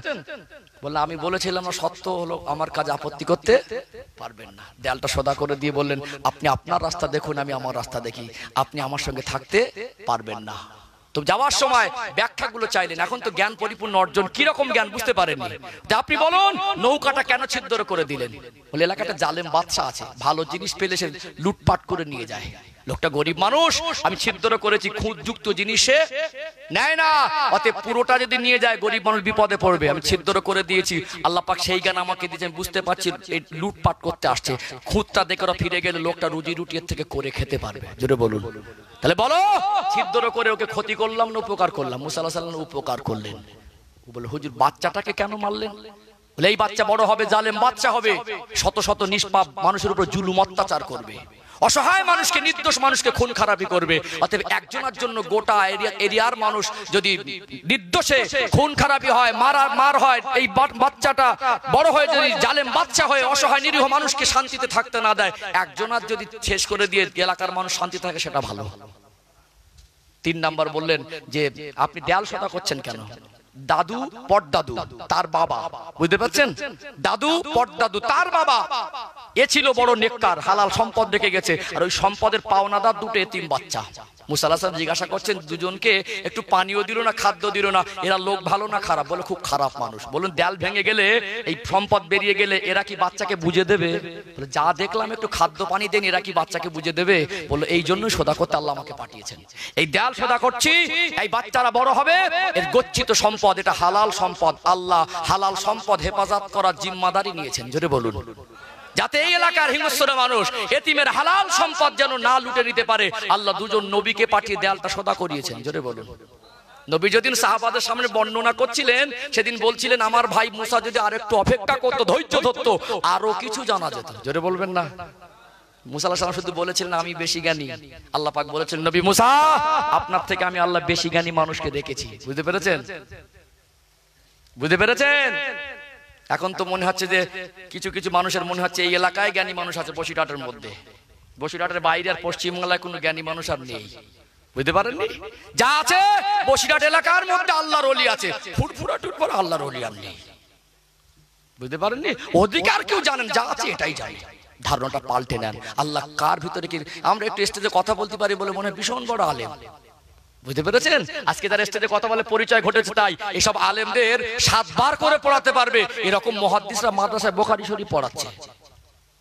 বললেন আমি বলেছিলাম না, সত্য হলো আমার কাজে আপত্তি করতে পারবেন না। দেয়ালটা সোজা করে দিয়ে বললেন আপনি আপনার রাস্তা দেখুন, আমি আমার রাস্তা দেখি, আপনি আমার সঙ্গে থাকতে পারবেন না। তো যাওয়ার সময় ব্যাখ্যাগুলো চাইলেন। এখন তো জ্ঞান পরিপূর্ণ অর্জন, কি রকম জ্ঞান বুঝতে পারেননি। আপনি বলুন নৌকাটা কেন ছিদ্র করে দিলেন? বলে এলাকাটা জালেম বাদশা আছে, ভালো জিনিস পেলে সে লুটপাট করে নিয়ে যায়। লোকটা গরিব মানুষ, আমি ছিদ্র করেছি, খুঁতযুক্ত জিনিসে নেয় না, অতএব পুরোটা যদি নিয়ে যায় গরিব মানুষ বিপদে পড়বে। আমি ছিদ্র করে দিয়েছি, আল্লাহ পাক সেই জ্ঞান আমাকে দিয়েছেন, বুঝতে পারছি এই লুটপাট করতে আসছে। খুঁতটা দেখে ওরা ফিরে গেলে লোকটা রুজি রুটি এর থেকে করে খেতে পারবে। জোরে বলুন। তাহলে বলো ছিদ্র করে ওকে ক্ষতি করলাম না উপকার করলাম? মূসা আলাইহিস সালাম উপকার করলেন। বলে হুজুর বাচ্চাটাকে কেন মারলেন? বলে এই বাচ্চা বড় হবে জালেম বাচ্চা হবে, শত শত নিষ্পাপ মানুষের উপর জুলুম অত্যাচার করবে, অসহায় মানুষকে, নির্দোষ মানুষকে খুন খারাপি করবে। অতএব একজনের জন্য গোটা এরিয়ার মানুষ যদি নির্দোষে খুন খারাপি হয়, মার হয়, এই বাচ্চাটা বড় হয়ে যদি জালেম বাচ্চা হয়ে অসহায় নিরীহ মানুষকে শান্তিতে থাকতে না দেয়, একজনের যদি শেষ করে দিয়ে এলাকার মানুষ শান্তি থাকে সেটা ভালো। 3 নাম্বার বললেন যে আপনি দেয়াল সোজা করছেন কেন? দাদু পটদাদু তার বাবা, বুঝতে পারছেন? দাদু পটদাদু তার বাবা এ ছিল বড় নেককার, হালাল সম্পদ রেখে গেছে, আর ওই সম্পদের পাওনাদার দুটো এতিম বাচ্চা। মুসা আলাইহিস সালাম জিজ্ঞাসা করছেন দুজনকে, একটু পানিও দিল না, খাদ্য দিল না, এরা লোক ভালো না খারাপ? বলে খুব খারাপ মানুষ। বলুন দেয়াল ভেঙে গেলে, এই সম্পদ বেরিয়ে গেলে এরা কি বাচ্চাকে বুঝে দেবে? বলে যা দেখলাম একটু খাদ্য পানি দেন, এরা কি বাচ্চাকে বুঝে দেবে? বললো এই জন্যই সদা করতে আল্লাহ আমাকে পাঠিয়েছেন, এই দেয়াল সদা করছি, এই বাচ্চারা বড় হবে, এর গচ্ছিত সম্পদ, এটা হালাল সম্পদ, আল্লাহ হালাল সম্পদ হেফাজত করার জিম্মাদারি নিয়েছেন। জোরে বলুন, যাতে এই এলাকার হিংস্র মানুষ এতিমের হালাল সম্পদ যেন না লুটে নিতে পারে, আল্লাহ দুজন নবীকে পাঠিয়ে দেয়ালটা সদা করিয়েছেন। জোরে বলুন। নবী যেদিন সাহাবাদের সামনে বর্ণনা করছিলেন, সেদিন বলছিলেন আমার ভাই মুসা যদি আরেকটু অপেক্ষা করতো, ধৈর্য ধরতো, আরো কিছু জানা যেত। জোরে বলবেন না? মুসা আলাইহিস সালাম শুধু বলেছিলেন আমি বেশি জ্ঞানী, আল্লাহ পাক বলেছেন নবী মুসা আপনার থেকে আমি আল্লাহ বেশি জ্ঞানী মানুষকে দেখেছি। বুঝতে পেরেছেন? বুঝতে পেরেছেন? এখন তো মনে হচ্ছে যে কিছু কিছু মানুষের মনে হচ্ছে এই এলাকায় জ্ঞানী মানুষ আছে, বসিরহাটের মধ্যে, বসিরহাটের বাইরে আর পশ্চিমবাংলায় কোনো জ্ঞানী মানুষ আর নেই। বুঝতে পারেননি? যা আছে বসিরহাট এলাকার মধ্যে আল্লাহর ওলি আছে, ফুরফুরা টুরফুরা আল্লাহর ওলি আর নেই। বুঝতে পারেননি? অধিকার কেউ জানেন, যা আছে এটাই জানি। ধারণাটা পাল্টে নেন। আল্লাহ কার ভিতরে কি, আমরা একটু স্টেজে কথা বলতে পারি বলে মনে হয় ভীষণ বড় আলেম। বুঝতে পেরেছেন? আজকে তার স্টেজে কথা বলে পরিচয় ঘটেছে, তাই এসব আলেমদের 7 বার করে পড়াতে পারবে এরকম মুহাদ্দিসরা মাদ্রাসায় বুখারী শরীফ পড়াচ্ছে।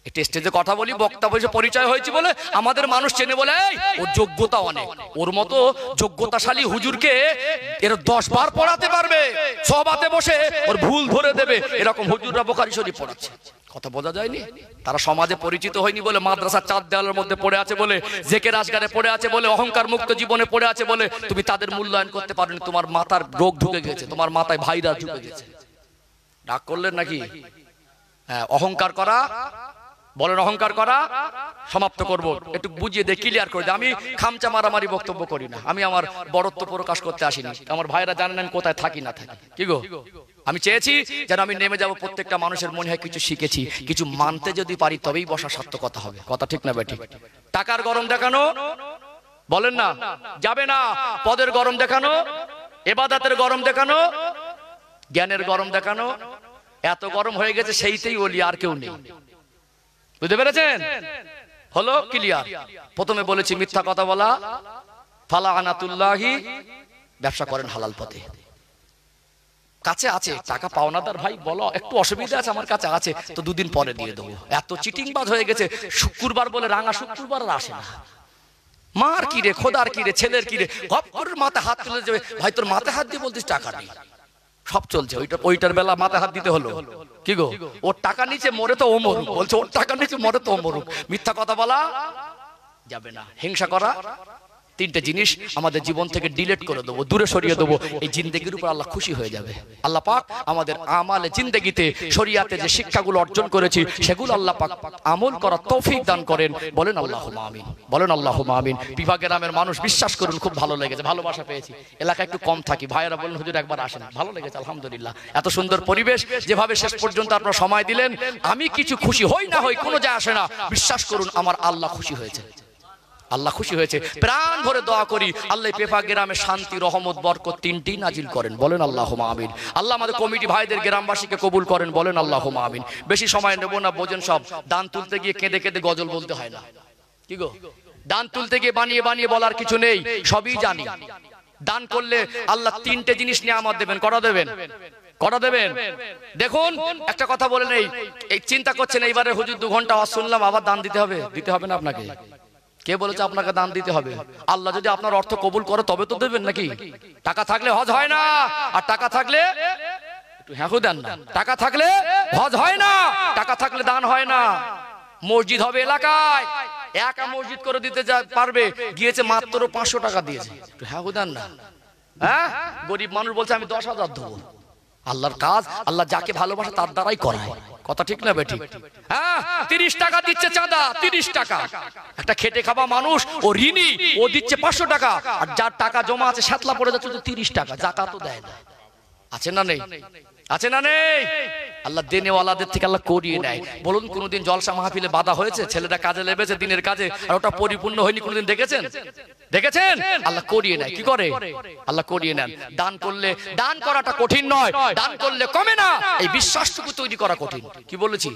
একটু স্টেজে কথা বলি, বক্তা বসে পরিচয় হয়েছে বলে আমাদের মানুষ চেনে বলে ওর যোগ্যতা অনেক, ওর মতো যোগ্যতাশালী হুজুরকে এর 10 বার পড়াতে পারবে, সবাতে বসে ওর ভুল ধরে দেবে, এরকম হুজুররা বুখারী শরীফ পড়াচ্ছে। কথা বোঝা যায়নি? তারা সমাজে পরিচিত হয়নি বলে, মাদ্রাসার 4 দেওয়ালের মধ্যে পড়ে আছে বলে, জেকের আজগারে পড়ে আছে বলে, অহংকার মুক্ত জীবনে পড়ে আছে বলে তুমি তাদের মূল্যায়ন করতে পারোনি। তোমার মাথার রোগ ঢুকে গেছে, তোমার মাথায় ভাইরাস ঢুকে গেছে। ডাক করলেন নাকি? হ্যাঁ, অহংকার করা, বলেন অহংকার করা সমাপ্ত করব। একটু বুঝিয়ে দে, ক্লিয়ার করে দে। আমি খামচা মারামারি বক্তব্য করি না, আমি আমার বড়ত্ব প্রকাশ করতে আসিনি। আমার ভাইরা জানেন আমি কোথায় থাকি না থাকি। কি গো, আমি চেয়েছি যেন আমি নেমে যাব, প্রত্যেকটা মানুষের মনে হয় কিছু শিখেছি, কিছু মানতে যদি পারি তবেই বসা সার্থকতা হবে। কথা ঠিক না বেঠিক? টাকার গরম দেখানো, বলেন না, যাবে না। পদের গরম দেখানো, ইবাদতের গরম দেখানো, জ্ঞানের গরম দেখানো, এত গরম হয়ে গেছে সেইতেই ওলি, আর কেউ নেই। বুঝতে পেরেছেন? হলো ক্লিয়ার? প্রথমে বলেছি মিথ্যা কথা বলা, ফালা আনাতুল্লাহি, ব্যবসা করেন হালাল পথে। কাছে আছে টাকা পাওনাদার ভাই, বলো একটু অসুবিধা আছে, আমার কাছে আছে তো 2 দিন পরে দিয়ে দেবো। এত চিটিংবাজ হয়ে গেছে, শুক্রবার বলে রাঙা শুক্রবার আর আসে না। মার কি রে, খোদার কি রে, ছেলের কি রে, গপ করে মাথায় হাত তুলে যাবে, ভাই তোর মাথায় হাত দিয়ে বলতিস টাকা নেই, সব চলছে। ওইটার বেলা মাথায় হাত দিতে হলো। কি গো, ওর টাকা নিচে মরে তো ও মরুক, বলছে ওর টাকা নিচে মরে তো ও মরুক। মিথ্যা কথা বলা যাবে না। হিংসা করা, 3টে জিনিস আমাদের জীবন থেকে ডিলিট করে দেবো, দূরে সরিয়ে দেবো। এই জিন্দেগির উপর আল্লাহ খুশি হয়ে যাবে। আল্লাহ পাক আমাদের আমালে জিন্দেগিতে শরিয়াতে যে শিক্ষাগুলো অর্জন করেছি সেগুলো আল্লাহ পাক আমল করার তৌফিক দান করেন। বলেন আল্লাহুম্মা আমিন, বলেন আল্লাহুম্মা আমিন। বিভা গ্রামের মানুষ বিশ্বাস করুন খুব ভালো লেগেছে, ভালোবাসা পেয়েছি। এলাকা একটু কম থাকি, ভাইয়েরা বলেন হুজুর একবার আসেন, ভালো লেগেছে আলহামদুলিল্লাহ। এত সুন্দর পরিবেশ, যেভাবে শেষ পর্যন্ত আপনারা সময় দিলেন, আমি কিছু খুশি হই না হই কোনো যায় আসে না, বিশ্বাস করুন আমার আল্লাহ খুশি হয়েছে, আল্লাহ খুশি হয়েছে। প্রাণ ভরে দোয়া করি আল্লাহ পেপা গ্রামে শান্তি, রহমত, বরকত 3টি নাজিল করেন। বলেন আল্লাহুম্মা আমিন। আল্লাহ আমাদের কমিটি ভাইদের, গ্রামবাসীকে কবুল করেন। বলেন আল্লাহুম্মা আমিন। বেশি সময় নেব না, বোঝেন সব। দান তুলতে গিয়ে কেঁদে কেঁদে গজল বলতে হয় না। কি গো, দান তুলতে গিয়ে বানিয়ে বানিয়ে বলার কিছু নেই, সবই জানি। দান করলে আল্লাহ 3টে জিনিস নিয়ামত দেবেন। করা দেবেন, করা দেবেন। দেখুন একটা কথা বলে নেই, এই চিন্তা করছেন এইবারে হুজুর 2 ঘন্টা ওয়াজ শুনলাম, আবার দান দিতে হবে? দিতে হবে না আপনাকে। কে বলেছে আপনাকে দান দিতে হবে? আল্লাহ যদি আপনার অর্থ কবুল করে তবে তো দেবেন নাকি? টাকা থাকলে হজ হয় না, আর টাকা থাকলে একটু হ্যাঁ দেন না, টাকা থাকলে হজ হয় না, টাকা থাকলে দান হয় না। মসজিদ হবে এলাকায়, একা মসজিদ করে দিতে পারবে, গিয়েছে মাত্র 500 টাকা দিয়েছে, একটু হ্যাঁ দেন না। হ্যাঁ, গরিব মানুষ বলছে আমি 10,000 দেবো। আল্লাহর কাজ আল্লাহ যাকে ভালোবাসে তার দ্বারাই করায়। কথা ঠিক না বেঠিক? হ্যাঁ, 30 টাকা দিচ্ছে চাঁদা, 30 টাকা। একটা খেটে খাওয়া মানুষ, ও ঋণী, ও দিচ্ছে 500 টাকা, আর যার টাকা জমা আছে সাতলা পড়ে যাচ্ছে তো 30 টাকা, যাকাতও দেয় না। আছে না নেই? আছে না নেই? আল্লাহ দেনেওয়ালাদের থেকে আল্লাহ করিয়ে নেয়। বলুন কোনদিন জলসা মাহফিলে বাধা হয়েছে? ছেলেরা কাজে লেগেছে দিনের কাজে, আর ওটা পরিপূর্ণ হয়নি, কোনদিন দেখেছেন? দেখেছেন? আল্লাহ করিয়ে নেয়। কি করে? আল্লাহ করিয়ে নেন। দান করলে, দান করাটা কঠিন নয়, দান করলে কমে না, এই বিশ্বাসটুকু তৈরি করা কঠিন। কি বলেছি?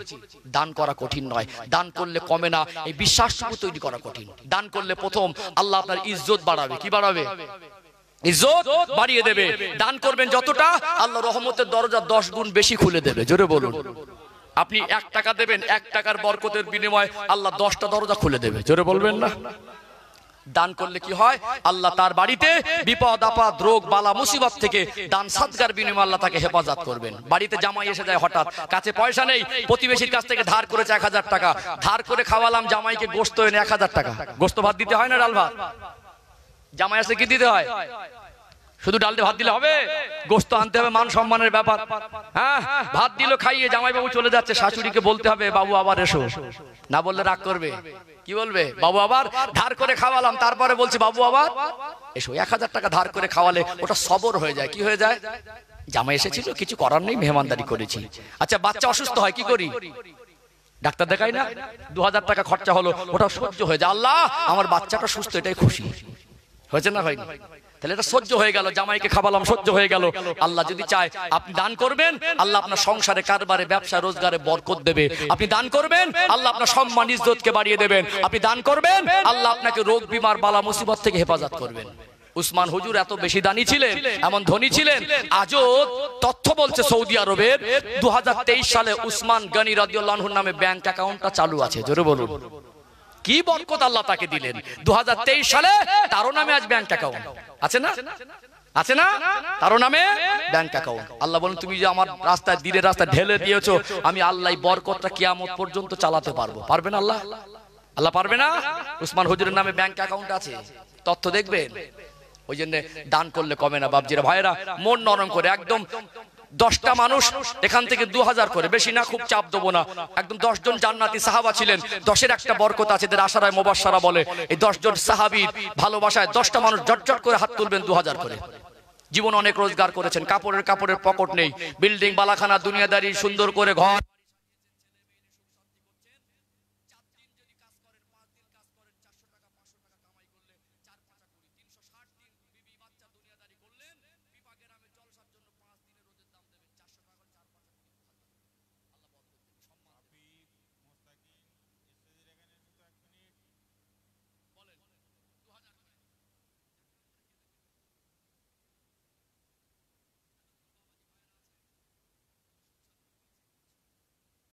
দান করা কঠিন নয়, দান করলে কমে না, এই বিশ্বাসটুকু তৈরি করা কঠিন। দান করলে প্রথম আল্লাহ আপনার ইজ্জত বাড়াবে। কি বাড়াবে? ইজ্জত বাড়িয়ে দেবে। দান করবেন যতটা, আল্লাহ রহমতের দরজা 10 গুণ বেশি খুলে দেবে। জোরে বলুন। আপনি 1 টাকা দেবেন, 1 টাকার বরকতের বিনিময়ে আল্লাহ 10টা দরজা খুলে দেবে। জোরে বলবেন না? দান করলে কি হয়? আল্লাহ তার বাড়িতে বিপদ আপদ রোগ বালা মুসিবত থেকে দান সাদগার বিনিময়ে আল্লাহ তাকে হেফাজত করবেন। বাড়িতে জামাই এসে যায় হঠাৎ, কাছে পয়সা নেই, প্রতিবেশীর কাছ থেকে ধার করেছে 1000 টাকা, ধার করে খাওয়ালাম জামাইকে গোশত এনে 1000 টাকা। গোশত ভাত দিতে হয় না ডাল ভাত? জামাই আসলে কি দিতে হয়? শুধু ডাল দিয়ে ভাত দিলে হবে? গোশত আনতে হবে, মান সম্মানের ব্যাপার। হ্যাঁ, ভাত দিল খাইয়ে জামাই বাবু চলে যাচ্ছে, শাশুড়িকে বলতে হবে বাবু আবার এসো। না বললে রাগ করবে। কি বলবে? বাবু আবার ধার করে খাওয়ালাম, তারপরে বলছে বাবু আবার এসো। 1000 টাকা ধার করে খাওয়ালে ওটা সবর হয়ে যায়। কি হয়ে যায়? জামাই এসেছিল, কিছু করার নেই, মেহমানদারি করেছি। আচ্ছা, বাচ্চা অসুস্থ হয়, কি করি? ডাক্তার দেখাই না? 2000 টাকা খরচা হলো, ওটা সহ্য হয়ে যায়। আল্লাহ আমার বাচ্চাটা সুস্থ, এটাই খুশি হয়েছে না হয়নি? তাহলে এটা সহ্য হয়ে গেল, জামাইকে খাওয়ালাম, সহ্য হয়ে গেল। আল্লাহ যদি চায় আপনি দান করবেন, আল্লাহ আপনার সংসারে কারবারে ব্যবসা রোজগারে বরকত দেবে। আপনি দান করবেন, আল্লাহ আপনার সম্মান ইজ্জতকে বাড়িয়ে দেবেন। আপনি দান করবেন, আল্লাহ আপনাকে রোগ বিমার বালা মুসিবত থেকে হেফাজত করবেন। উসমান হুজুর এত বেশি দানি ছিলেন, এমন ধনী ছিলেন, আজও তথ্য বলছে সৌদি আরবের 2023 সালে উসমান গনি রাদিয়াল্লাহু আনহুর নামে ব্যাংক অ্যাকাউন্টটা চালু আছে। জোরে বলুন। কি বরকত আল্লাহ তাকে দিলেন। 2023 সালে তারও নামে আজ ব্যাংক অ্যাকাউন্ট আছে না? আছে না? তারও নামে ব্যাংক অ্যাকাউন্ট। আল্লাহ বলেন তুমি যে আমার রাস্তায় দিনের রাস্তায় ঢেলে দিয়েছো, আমি আল্লাহ বরকতটা কিয়ামত পর্যন্ত চালাতে পারবো। পারবে না আল্লাহ? আল্লাহ পারবে না? উসমান হুজুরের নামে ব্যাংক অ্যাকাউন্ট আছে, তথ্য দেখবেন। ওই জন্য দান করলে কমে না বাপজিরা ভাইরা, মন নরম করে একদম 10টা মানুষ এখান থেকে 2000 করে, বেশি না, খুব চাপ দেবো না। একদম 10 জন জান্নাতি সাহাবা ছিলেন, 10-এর একটা বরকত আছে, এদের আশারায় মুবাশশারা বলে। এই 10 জন সাহাবীর ভালোবাসায় 10টা মানুষ জটজট করে হাত তুলবেন 2000 করে। জীবন অনেক রোজগার করেছেন, কাপড়ের পকেট নেই, বিল্ডিং বালাখানা দুনিয়াদারি সুন্দর করে ঘর